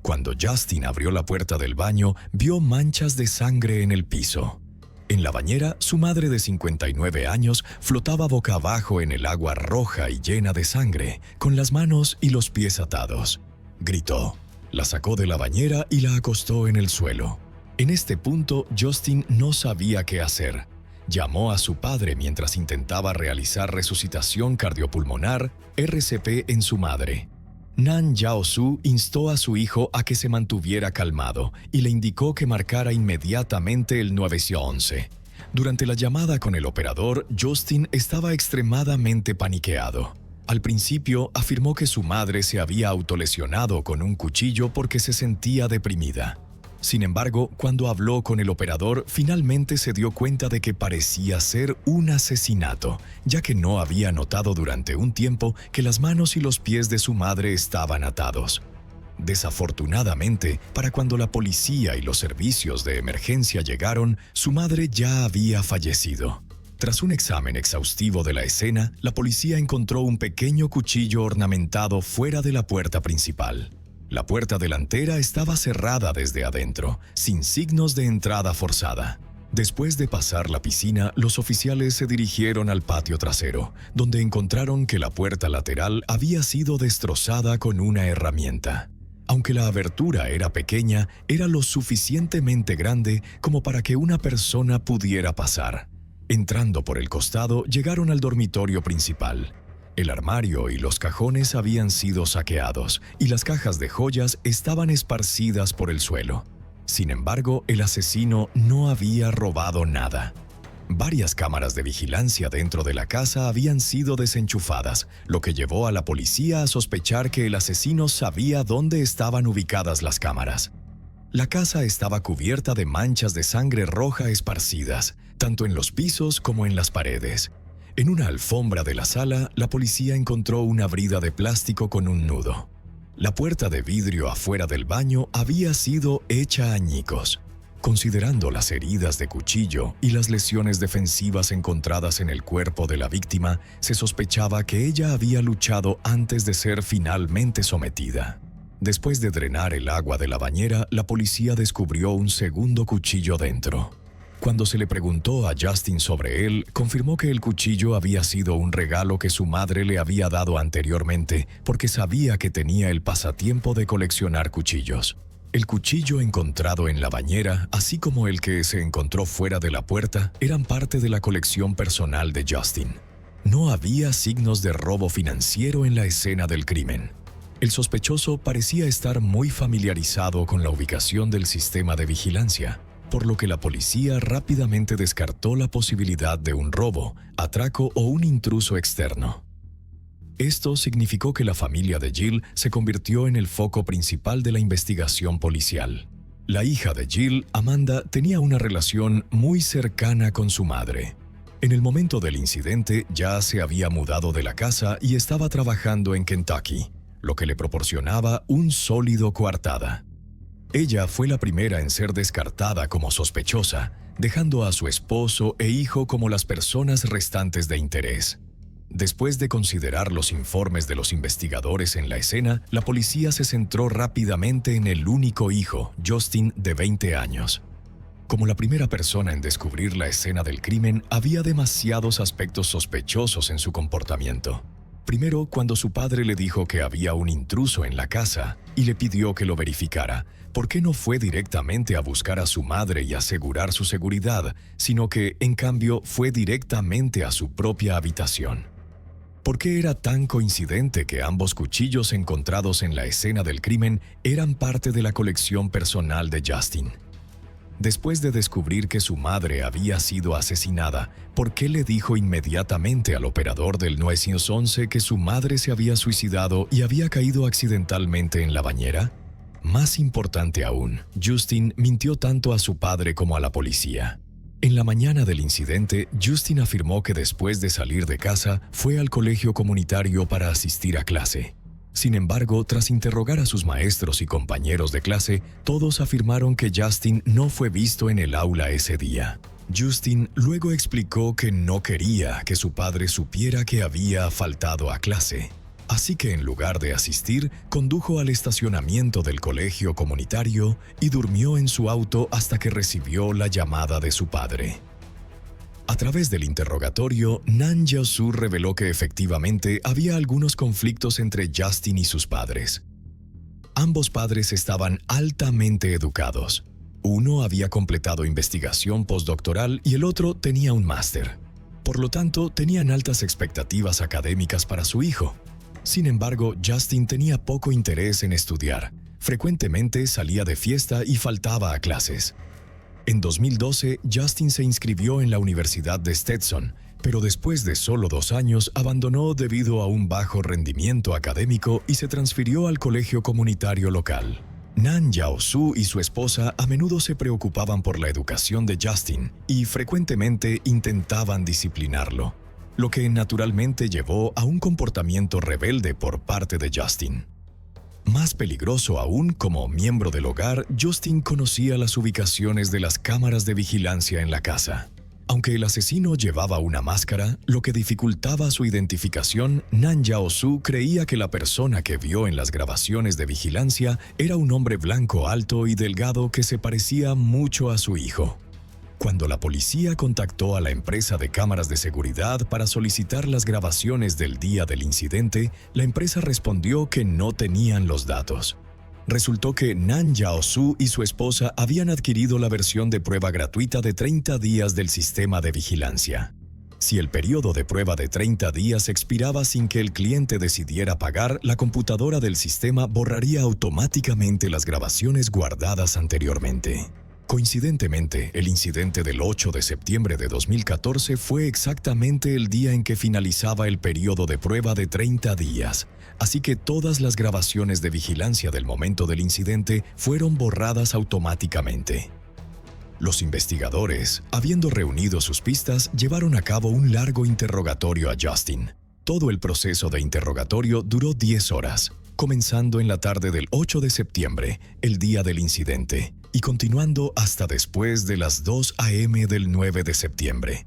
Cuando Justin abrió la puerta del baño, vio manchas de sangre en el piso. En la bañera, su madre de 59 años flotaba boca abajo en el agua roja y llena de sangre, con las manos y los pies atados. Gritó, la sacó de la bañera y la acostó en el suelo. En este punto, Justin no sabía qué hacer. Llamó a su padre mientras intentaba realizar resucitación cardiopulmonar, RCP, en su madre. Nan Yao-su instó a su hijo a que se mantuviera calmado y le indicó que marcara inmediatamente el 911. Durante la llamada con el operador, Justin estaba extremadamente paniqueado. Al principio, afirmó que su madre se había autolesionado con un cuchillo porque se sentía deprimida. Sin embargo, cuando habló con el operador, finalmente se dio cuenta de que parecía ser un asesinato, ya que no había notado durante un tiempo que las manos y los pies de su madre estaban atados. Desafortunadamente, para cuando la policía y los servicios de emergencia llegaron, su madre ya había fallecido. Tras un examen exhaustivo de la escena, la policía encontró un pequeño cuchillo ornamentado fuera de la puerta principal. La puerta delantera estaba cerrada desde adentro, sin signos de entrada forzada. Después de pasar la piscina, los oficiales se dirigieron al patio trasero, donde encontraron que la puerta lateral había sido destrozada con una herramienta. Aunque la abertura era pequeña, era lo suficientemente grande como para que una persona pudiera pasar. Entrando por el costado, llegaron al dormitorio principal. El armario y los cajones habían sido saqueados y las cajas de joyas estaban esparcidas por el suelo. Sin embargo, el asesino no había robado nada. Varias cámaras de vigilancia dentro de la casa habían sido desenchufadas, lo que llevó a la policía a sospechar que el asesino sabía dónde estaban ubicadas las cámaras. La casa estaba cubierta de manchas de sangre roja esparcidas, tanto en los pisos como en las paredes. En una alfombra de la sala, la policía encontró una brida de plástico con un nudo. La puerta de vidrio afuera del baño había sido hecha añicos. Considerando las heridas de cuchillo y las lesiones defensivas encontradas en el cuerpo de la víctima, se sospechaba que ella había luchado antes de ser finalmente sometida. Después de drenar el agua de la bañera, la policía descubrió un segundo cuchillo dentro. Cuando se le preguntó a Justin sobre él, confirmó que el cuchillo había sido un regalo que su madre le había dado anteriormente porque sabía que tenía el pasatiempo de coleccionar cuchillos. El cuchillo encontrado en la bañera, así como el que se encontró fuera de la puerta, eran parte de la colección personal de Justin. No había signos de robo financiero en la escena del crimen. El sospechoso parecía estar muy familiarizado con la ubicación del sistema de vigilancia, por lo que la policía rápidamente descartó la posibilidad de un robo, atraco o un intruso externo. Esto significó que la familia de Jill se convirtió en el foco principal de la investigación policial. La hija de Jill, Amanda, tenía una relación muy cercana con su madre. En el momento del incidente, ya se había mudado de la casa y estaba trabajando en Kentucky, lo que le proporcionaba un sólido coartada. Ella fue la primera en ser descartada como sospechosa, dejando a su esposo e hijo como las personas restantes de interés. Después de considerar los informes de los investigadores en la escena, la policía se centró rápidamente en el único hijo, Justin, de 20 años. Como la primera persona en descubrir la escena del crimen, había demasiados aspectos sospechosos en su comportamiento. Primero, cuando su padre le dijo que había un intruso en la casa y le pidió que lo verificara, ¿por qué no fue directamente a buscar a su madre y asegurar su seguridad, sino que, en cambio, fue directamente a su propia habitación? ¿Por qué era tan coincidente que ambos cuchillos encontrados en la escena del crimen eran parte de la colección personal de Justin? Después de descubrir que su madre había sido asesinada, ¿por qué le dijo inmediatamente al operador del 911 que su madre se había suicidado y había caído accidentalmente en la bañera? Más importante aún, Justin mintió tanto a su padre como a la policía. En la mañana del incidente, Justin afirmó que después de salir de casa fue al colegio comunitario para asistir a clase. Sin embargo, tras interrogar a sus maestros y compañeros de clase, todos afirmaron que Justin no fue visto en el aula ese día. Justin luego explicó que no quería que su padre supiera que había faltado a clase. Así que en lugar de asistir, condujo al estacionamiento del colegio comunitario y durmió en su auto hasta que recibió la llamada de su padre. A través del interrogatorio, Nan Yao-su reveló que efectivamente había algunos conflictos entre Justin y sus padres. Ambos padres estaban altamente educados. Uno había completado investigación postdoctoral y el otro tenía un máster. Por lo tanto, tenían altas expectativas académicas para su hijo. Sin embargo, Justin tenía poco interés en estudiar. Frecuentemente salía de fiesta y faltaba a clases. En 2012, Justin se inscribió en la Universidad de Stetson, pero después de solo 2 años abandonó debido a un bajo rendimiento académico y se transfirió al colegio comunitario local. Nan Yao-su y su esposa a menudo se preocupaban por la educación de Justin y frecuentemente intentaban disciplinarlo, lo que naturalmente llevó a un comportamiento rebelde por parte de Justin. Más peligroso aún, como miembro del hogar, Justin conocía las ubicaciones de las cámaras de vigilancia en la casa. Aunque el asesino llevaba una máscara, lo que dificultaba su identificación, Nan Yao-su creía que la persona que vio en las grabaciones de vigilancia era un hombre blanco alto y delgado que se parecía mucho a su hijo. Cuando la policía contactó a la empresa de cámaras de seguridad para solicitar las grabaciones del día del incidente, la empresa respondió que no tenían los datos. Resultó que Nan Yao-su y su esposa habían adquirido la versión de prueba gratuita de 30 días del sistema de vigilancia. Si el periodo de prueba de 30 días expiraba sin que el cliente decidiera pagar, la computadora del sistema borraría automáticamente las grabaciones guardadas anteriormente. Coincidentemente, el incidente del 8 de septiembre de 2014 fue exactamente el día en que finalizaba el periodo de prueba de 30 días, así que todas las grabaciones de vigilancia del momento del incidente fueron borradas automáticamente. Los investigadores, habiendo reunido sus pistas, llevaron a cabo un largo interrogatorio a Justin. Todo el proceso de interrogatorio duró 10 horas, comenzando en la tarde del 8 de septiembre, el día del incidente, y continuando hasta después de las 2 a.m. del 9 de septiembre.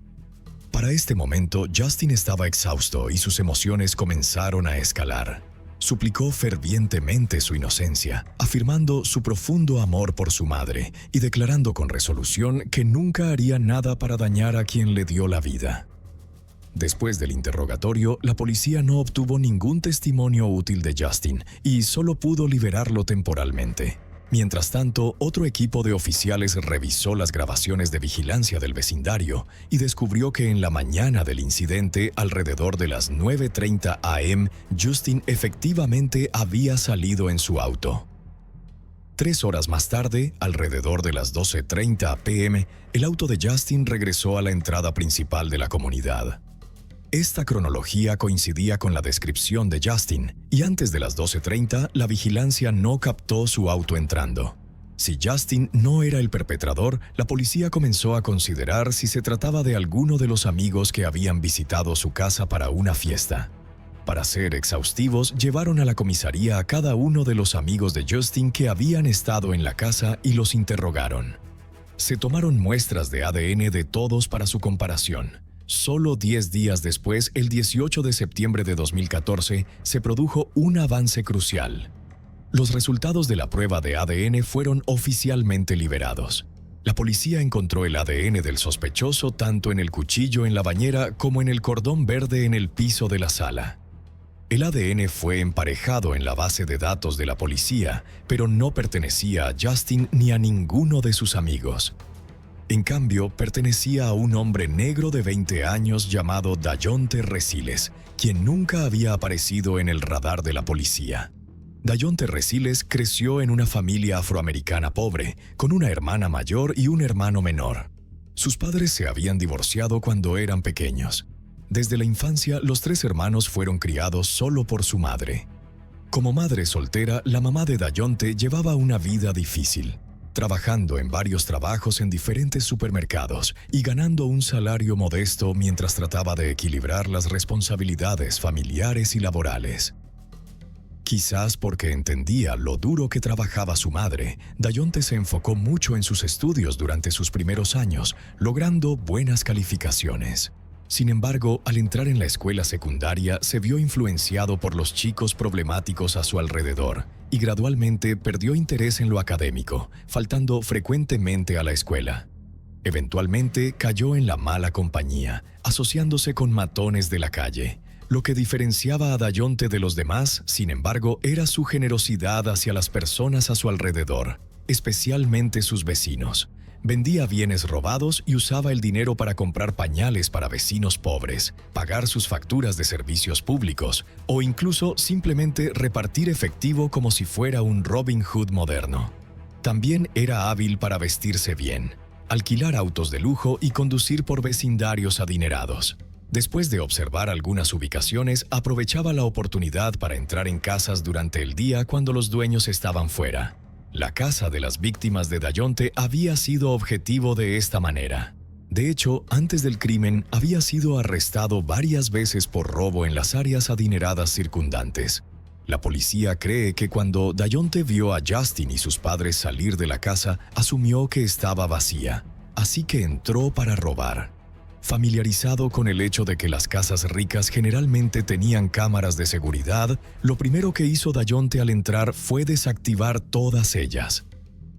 Para este momento, Justin estaba exhausto y sus emociones comenzaron a escalar. Suplicó fervientemente su inocencia, afirmando su profundo amor por su madre y declarando con resolución que nunca haría nada para dañar a quien le dio la vida. Después del interrogatorio, la policía no obtuvo ningún testimonio útil de Justin y solo pudo liberarlo temporalmente. Mientras tanto, otro equipo de oficiales revisó las grabaciones de vigilancia del vecindario y descubrió que en la mañana del incidente, alrededor de las 9:30 a.m., Justin efectivamente había salido en su auto. 3 horas más tarde, alrededor de las 12:30 p.m., el auto de Justin regresó a la entrada principal de la comunidad. Esta cronología coincidía con la descripción de Justin, y antes de las 12:30, la vigilancia no captó su auto entrando. Si Justin no era el perpetrador, la policía comenzó a considerar si se trataba de alguno de los amigos que habían visitado su casa para una fiesta. Para ser exhaustivos, llevaron a la comisaría a cada uno de los amigos de Justin que habían estado en la casa y los interrogaron. Se tomaron muestras de ADN de todos para su comparación. Solo 10 días después, el 18 de septiembre de 2014, se produjo un avance crucial. Los resultados de la prueba de ADN fueron oficialmente liberados. La policía encontró el ADN del sospechoso tanto en el cuchillo en la bañera como en el cordón verde en el piso de la sala. El ADN fue emparejado en la base de datos de la policía, pero no pertenecía a Justin ni a ninguno de sus amigos. En cambio, pertenecía a un hombre negro de 20 años llamado Dayonte Resiles, quien nunca había aparecido en el radar de la policía. Dayonte Resiles creció en una familia afroamericana pobre, con una hermana mayor y un hermano menor. Sus padres se habían divorciado cuando eran pequeños. Desde la infancia, los 3 hermanos fueron criados solo por su madre. Como madre soltera, la mamá de Dayonte llevaba una vida difícil, trabajando en varios trabajos en diferentes supermercados y ganando un salario modesto mientras trataba de equilibrar las responsabilidades familiares y laborales. Quizás porque entendía lo duro que trabajaba su madre, Dayonte se enfocó mucho en sus estudios durante sus primeros años, logrando buenas calificaciones. Sin embargo, al entrar en la escuela secundaria, se vio influenciado por los chicos problemáticos a su alrededor y gradualmente perdió interés en lo académico, faltando frecuentemente a la escuela. Eventualmente cayó en la mala compañía, asociándose con matones de la calle. Lo que diferenciaba a Dayonte de los demás, sin embargo, era su generosidad hacia las personas a su alrededor, especialmente sus vecinos. Vendía bienes robados y usaba el dinero para comprar pañales para vecinos pobres, pagar sus facturas de servicios públicos o incluso simplemente repartir efectivo como si fuera un Robin Hood moderno. También era hábil para vestirse bien, alquilar autos de lujo y conducir por vecindarios adinerados. Después de observar algunas ubicaciones, aprovechaba la oportunidad para entrar en casas durante el día cuando los dueños estaban fuera. La casa de las víctimas de Dayonte había sido objetivo de esta manera. De hecho, antes del crimen había sido arrestado varias veces por robo en las áreas adineradas circundantes. La policía cree que cuando Dayonte vio a Justin y sus padres salir de la casa, asumió que estaba vacía, así que entró para robar. Familiarizado con el hecho de que las casas ricas generalmente tenían cámaras de seguridad, lo primero que hizo Dayonte al entrar fue desactivar todas ellas.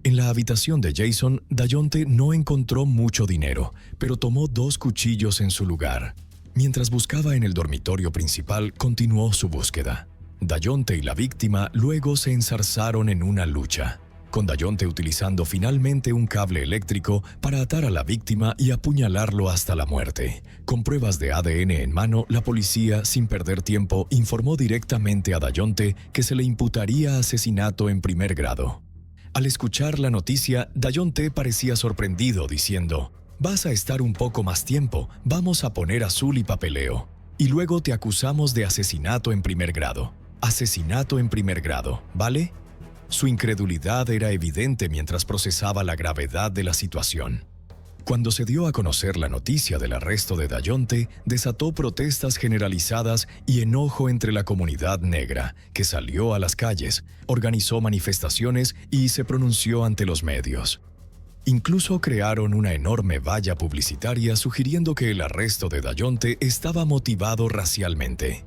En la habitación de Jason, Dayonte no encontró mucho dinero, pero tomó 2 cuchillos en su lugar. Mientras buscaba en el dormitorio principal, continuó su búsqueda. Dayonte y la víctima luego se enzarzaron en una lucha, con Dayonte utilizando finalmente un cable eléctrico para atar a la víctima y apuñalarlo hasta la muerte. Con pruebas de ADN en mano, la policía, sin perder tiempo, informó directamente a Dayonte que se le imputaría asesinato en primer grado. Al escuchar la noticia, Dayonte parecía sorprendido, diciendo: «Vas a estar un poco más tiempo, vamos a poner azul y papeleo. Y luego te acusamos de asesinato en primer grado. Asesinato en primer grado, ¿vale?». Su incredulidad era evidente mientras procesaba la gravedad de la situación. Cuando se dio a conocer la noticia del arresto de Dayonte, desató protestas generalizadas y enojo entre la comunidad negra, que salió a las calles, organizó manifestaciones y se pronunció ante los medios. Incluso crearon una enorme valla publicitaria sugiriendo que el arresto de Dayonte estaba motivado racialmente.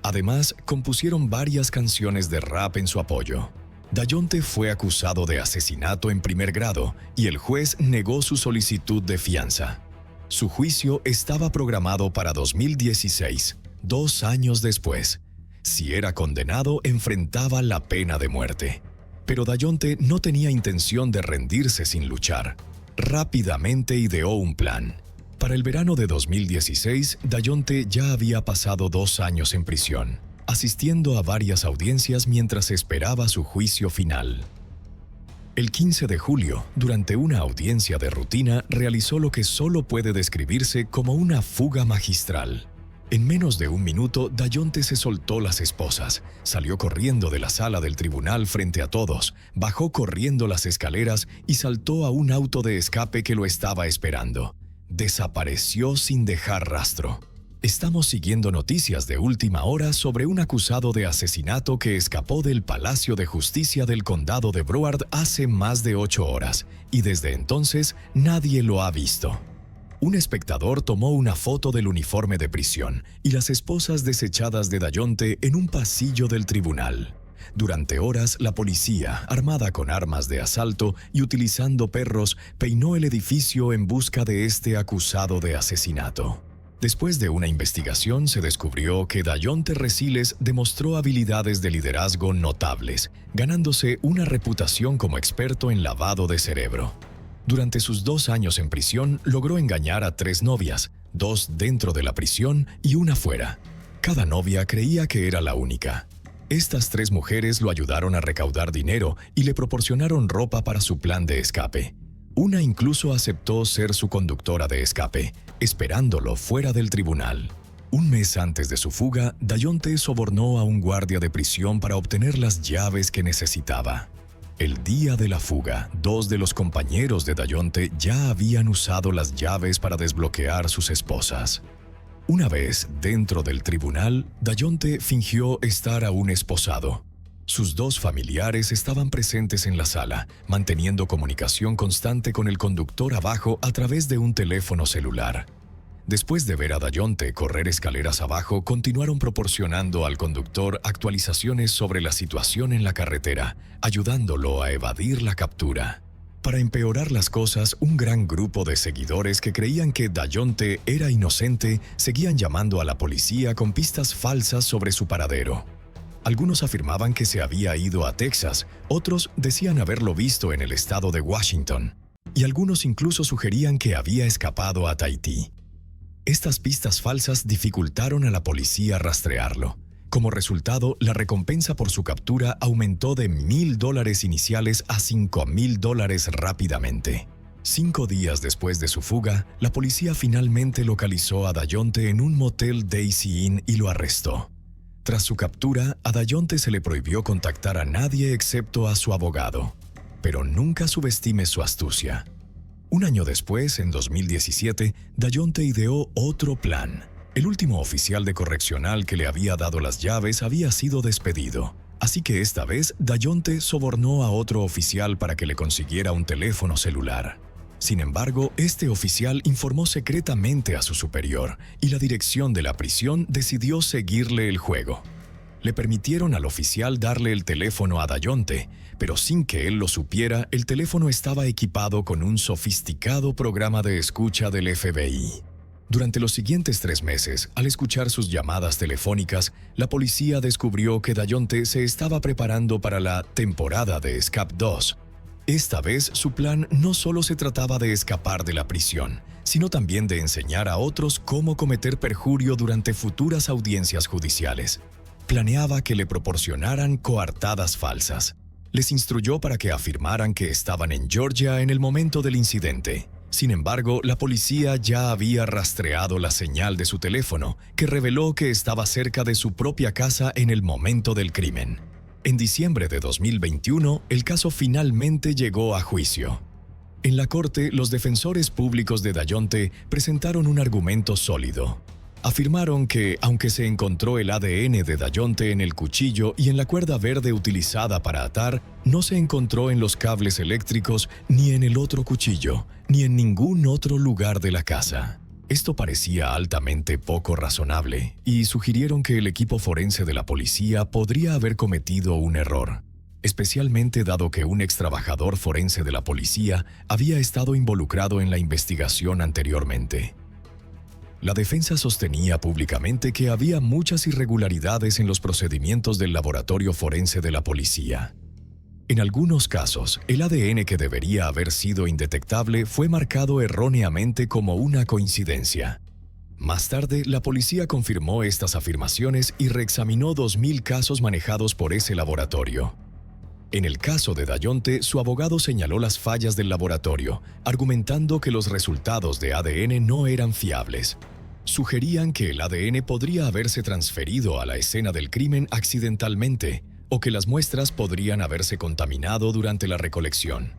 Además, compusieron varias canciones de rap en su apoyo. Dayonte fue acusado de asesinato en primer grado y el juez negó su solicitud de fianza. Su juicio estaba programado para 2016, 2 años después. Si era condenado, enfrentaba la pena de muerte. Pero Dayonte no tenía intención de rendirse sin luchar. Rápidamente ideó un plan. Para el verano de 2016, Dayonte ya había pasado 2 años en prisión, asistiendo a varias audiencias mientras esperaba su juicio final. El 15 de julio, durante una audiencia de rutina, realizó lo que solo puede describirse como una fuga magistral. En menos de 1 minuto, Dayonte se soltó las esposas, salió corriendo de la sala del tribunal frente a todos, bajó corriendo las escaleras y saltó a un auto de escape que lo estaba esperando. Desapareció sin dejar rastro. Estamos siguiendo noticias de última hora sobre un acusado de asesinato que escapó del Palacio de Justicia del Condado de Broward hace más de 8 horas, y desde entonces nadie lo ha visto. un espectador tomó una foto del uniforme de prisión y las esposas desechadas de Dayonte en un pasillo del tribunal. Durante horas, la policía, armada con armas de asalto y utilizando perros, peinó el edificio en busca de este acusado de asesinato. Después de una investigación, se descubrió que Dayonte Resiles demostró habilidades de liderazgo notables, ganándose una reputación como experto en lavado de cerebro. Durante sus 2 años en prisión, logró engañar a 3 novias, 2 dentro de la prisión y una fuera. Cada novia creía que era la única. Estas 3 mujeres lo ayudaron a recaudar dinero y le proporcionaron ropa para su plan de escape. Una incluso aceptó ser su conductora de escape, esperándolo fuera del tribunal. Un mes antes de su fuga, Dayonte sobornó a un guardia de prisión para obtener las llaves que necesitaba. El día de la fuga, 2 de los compañeros de Dayonte ya habían usado las llaves para desbloquear sus esposas. Una vez dentro del tribunal, Dayonte fingió estar aún esposado. Sus 2 familiares estaban presentes en la sala, manteniendo comunicación constante con el conductor abajo a través de un teléfono celular. Después de ver a Dayonte correr escaleras abajo, continuaron proporcionando al conductor actualizaciones sobre la situación en la carretera, ayudándolo a evadir la captura. Para empeorar las cosas, un gran grupo de seguidores que creían que Dayonte era inocente seguían llamando a la policía con pistas falsas sobre su paradero. Algunos afirmaban que se había ido a Texas, otros decían haberlo visto en el estado de Washington, y algunos incluso sugerían que había escapado a Tahití. Estas pistas falsas dificultaron a la policía rastrearlo. Como resultado, la recompensa por su captura aumentó de $1,000 iniciales a $5,000 rápidamente. 5 días después de su fuga, la policía finalmente localizó a Dayonte en un motel Daisy Inn y lo arrestó. Tras su captura, a Dayonte se le prohibió contactar a nadie excepto a su abogado. Pero nunca subestime su astucia. Un año después, en 2017, Dayonte ideó otro plan. El último oficial de correccional que le había dado las llaves había sido despedido. Así que esta vez, Dayonte sobornó a otro oficial para que le consiguiera un teléfono celular. Sin embargo, este oficial informó secretamente a su superior y la dirección de la prisión decidió seguirle el juego. Le permitieron al oficial darle el teléfono a Dayonte, pero sin que él lo supiera, el teléfono estaba equipado con un sofisticado programa de escucha del FBI. Durante los siguientes 3 meses, al escuchar sus llamadas telefónicas, la policía descubrió que Dayonte se estaba preparando para la temporada de Escape 2. Esta vez, su plan no solo se trataba de escapar de la prisión, sino también de enseñar a otros cómo cometer perjurio durante futuras audiencias judiciales. Planeaba que le proporcionaran coartadas falsas. Les instruyó para que afirmaran que estaban en Georgia en el momento del incidente. Sin embargo, la policía ya había rastreado la señal de su teléfono, que reveló que estaba cerca de su propia casa en el momento del crimen. En diciembre de 2021, el caso finalmente llegó a juicio. En la corte, los defensores públicos de Dayonte presentaron un argumento sólido. Afirmaron que, aunque se encontró el ADN de Dayonte en el cuchillo y en la cuerda verde utilizada para atar, no se encontró en los cables eléctricos, ni en el otro cuchillo, ni en ningún otro lugar de la casa. Esto parecía altamente poco razonable, y sugirieron que el equipo forense de la policía podría haber cometido un error, especialmente dado que un extrabajador forense de la policía había estado involucrado en la investigación anteriormente. La defensa sostenía públicamente que había muchas irregularidades en los procedimientos del laboratorio forense de la policía. En algunos casos, el ADN que debería haber sido indetectable fue marcado erróneamente como una coincidencia. Más tarde, la policía confirmó estas afirmaciones y reexaminó 2,000 casos manejados por ese laboratorio. En el caso de Dayonte, su abogado señaló las fallas del laboratorio, argumentando que los resultados de ADN no eran fiables. Sugerían que el ADN podría haberse transferido a la escena del crimen accidentalmente, o que las muestras podrían haberse contaminado durante la recolección.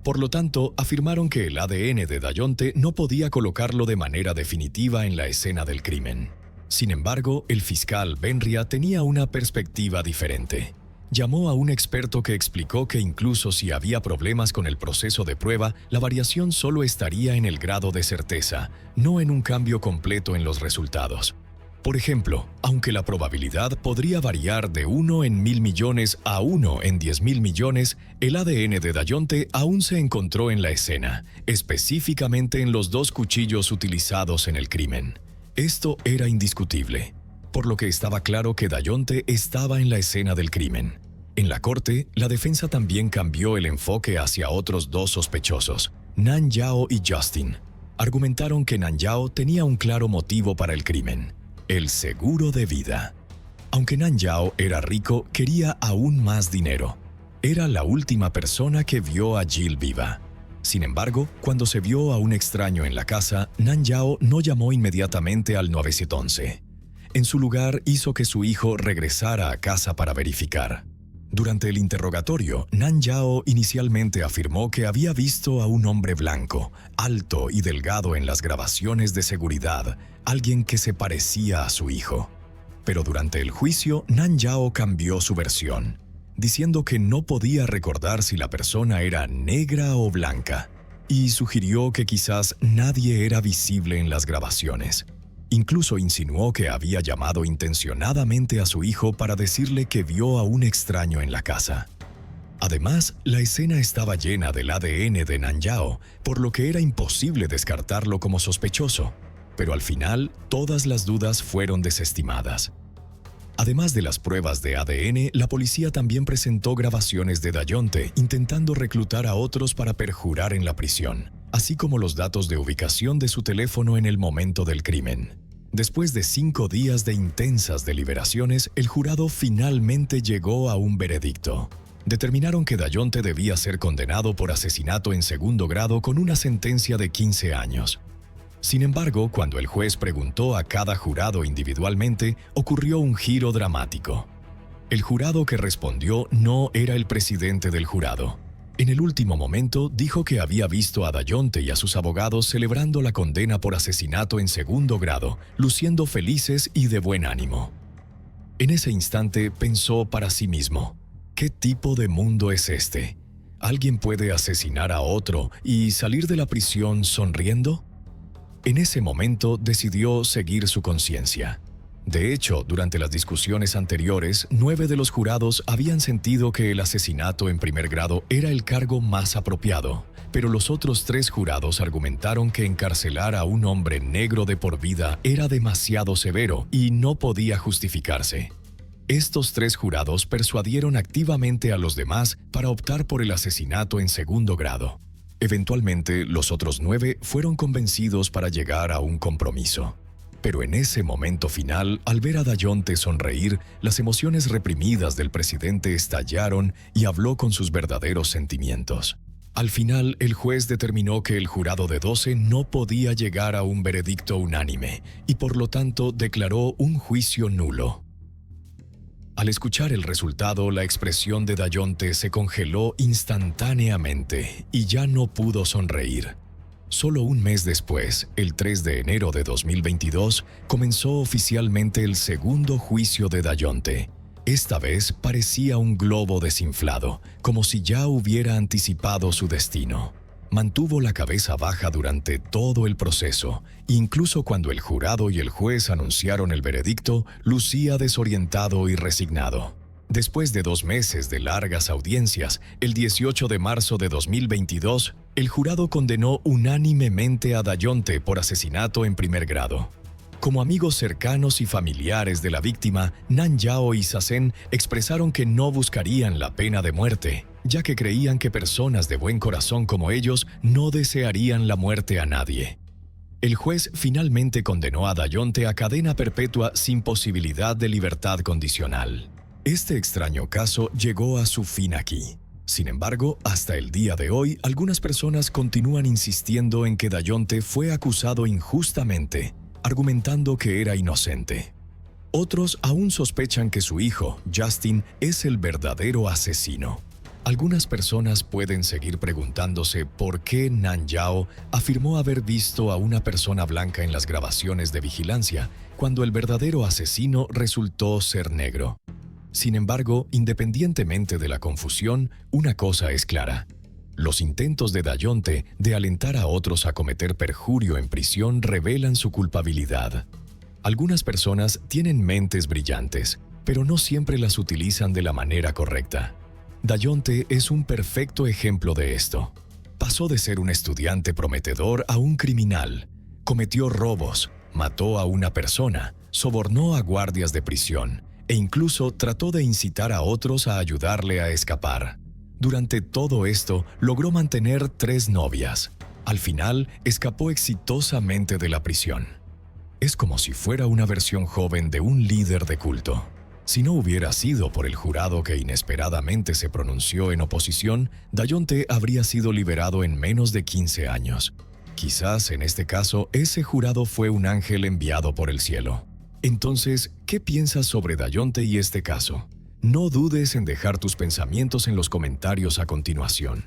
Por lo tanto, afirmaron que el ADN de Dayonte no podía colocarlo de manera definitiva en la escena del crimen. Sin embargo, el fiscal Benria tenía una perspectiva diferente. Llamó a un experto que explicó que incluso si había problemas con el proceso de prueba, la variación solo estaría en el grado de certeza, no en un cambio completo en los resultados. Por ejemplo, aunque la probabilidad podría variar de 1 en 1.000 millones a 1 en 10.000 millones, el ADN de Dayonte aún se encontró en la escena, específicamente en los 2 cuchillos utilizados en el crimen. Esto era indiscutible, por lo que estaba claro que Dayonte estaba en la escena del crimen. En la corte, la defensa también cambió el enfoque hacia otros 2 sospechosos, Nan Yao y Justin. Argumentaron que Nan Yao tenía un claro motivo para el crimen: el seguro de vida. Aunque Nan Yao era rico, quería aún más dinero. Era la última persona que vio a Jill viva. Sin embargo, cuando se vio a un extraño en la casa, Nan Yao no llamó inmediatamente al 911. En su lugar, hizo que su hijo regresara a casa para verificar. Durante el interrogatorio, Nan Yao inicialmente afirmó que había visto a un hombre blanco, alto y delgado en las grabaciones de seguridad, alguien que se parecía a su hijo. Pero durante el juicio, Nan Yao cambió su versión, diciendo que no podía recordar si la persona era negra o blanca, y sugirió que quizás nadie era visible en las grabaciones. Incluso insinuó que había llamado intencionadamente a su hijo para decirle que vio a un extraño en la casa. Además, la escena estaba llena del ADN de Nan Yao, por lo que era imposible descartarlo como sospechoso. Pero al final, todas las dudas fueron desestimadas. Además de las pruebas de ADN, la policía también presentó grabaciones de Dayonte intentando reclutar a otros para perjurar en la prisión, así como los datos de ubicación de su teléfono en el momento del crimen. Después de 5 días de intensas deliberaciones, el jurado finalmente llegó a un veredicto. Determinaron que Dayonte debía ser condenado por asesinato en segundo grado con una sentencia de 15 años. Sin embargo, cuando el juez preguntó a cada jurado individualmente, ocurrió un giro dramático. El jurado que respondió no era el presidente del jurado. En el último momento dijo que había visto a Dayonte y a sus abogados celebrando la condena por asesinato en segundo grado, luciendo felices y de buen ánimo. En ese instante pensó para sí mismo: ¿qué tipo de mundo es este? ¿Alguien puede asesinar a otro y salir de la prisión sonriendo? En ese momento decidió seguir su conciencia. De hecho, durante las discusiones anteriores, 9 de los jurados habían sentido que el asesinato en primer grado era el cargo más apropiado, pero los otros 3 jurados argumentaron que encarcelar a un hombre negro de por vida era demasiado severo y no podía justificarse. Estos 3 jurados persuadieron activamente a los demás para optar por el asesinato en segundo grado. Eventualmente, los otros 9 fueron convencidos para llegar a un compromiso. Pero en ese momento final, al ver a Dayonte sonreír, las emociones reprimidas del presidente estallaron y habló con sus verdaderos sentimientos. Al final, el juez determinó que el jurado de 12 no podía llegar a un veredicto unánime y por lo tanto declaró un juicio nulo. Al escuchar el resultado, la expresión de Dayonte se congeló instantáneamente y ya no pudo sonreír. Solo un mes después, el 3 de enero de 2022, comenzó oficialmente el segundo juicio de Dayonte. Esta vez parecía un globo desinflado, como si ya hubiera anticipado su destino. Mantuvo la cabeza baja durante todo el proceso, incluso cuando el jurado y el juez anunciaron el veredicto, lucía desorientado y resignado. Después de 2 meses de largas audiencias, el 18 de marzo de 2022, el jurado condenó unánimemente a Dayonte por asesinato en primer grado. Como amigos cercanos y familiares de la víctima, Nan Yao y Sasen expresaron que no buscarían la pena de muerte, ya que creían que personas de buen corazón como ellos no desearían la muerte a nadie. El juez finalmente condenó a Dayonte a cadena perpetua sin posibilidad de libertad condicional. Este extraño caso llegó a su fin aquí. Sin embargo, hasta el día de hoy, algunas personas continúan insistiendo en que Dayonte fue acusado injustamente, argumentando que era inocente. Otros aún sospechan que su hijo, Justin, es el verdadero asesino. Algunas personas pueden seguir preguntándose por qué Nan Yao afirmó haber visto a una persona blanca en las grabaciones de vigilancia, cuando el verdadero asesino resultó ser negro. Sin embargo, independientemente de la confusión, una cosa es clara. Los intentos de Dayonte de alentar a otros a cometer perjurio en prisión revelan su culpabilidad. Algunas personas tienen mentes brillantes, pero no siempre las utilizan de la manera correcta. Dayonte es un perfecto ejemplo de esto. Pasó de ser un estudiante prometedor a un criminal. Cometió robos, mató a una persona, sobornó a guardias de prisión e incluso trató de incitar a otros a ayudarle a escapar. Durante todo esto, logró mantener 3 novias. Al final, escapó exitosamente de la prisión. Es como si fuera una versión joven de un líder de culto. Si no hubiera sido por el jurado que inesperadamente se pronunció en oposición, Dayonte habría sido liberado en menos de 15 años. Quizás en este caso ese jurado fue un ángel enviado por el cielo. Entonces, ¿qué piensas sobre Dayonte y este caso? No dudes en dejar tus pensamientos en los comentarios a continuación.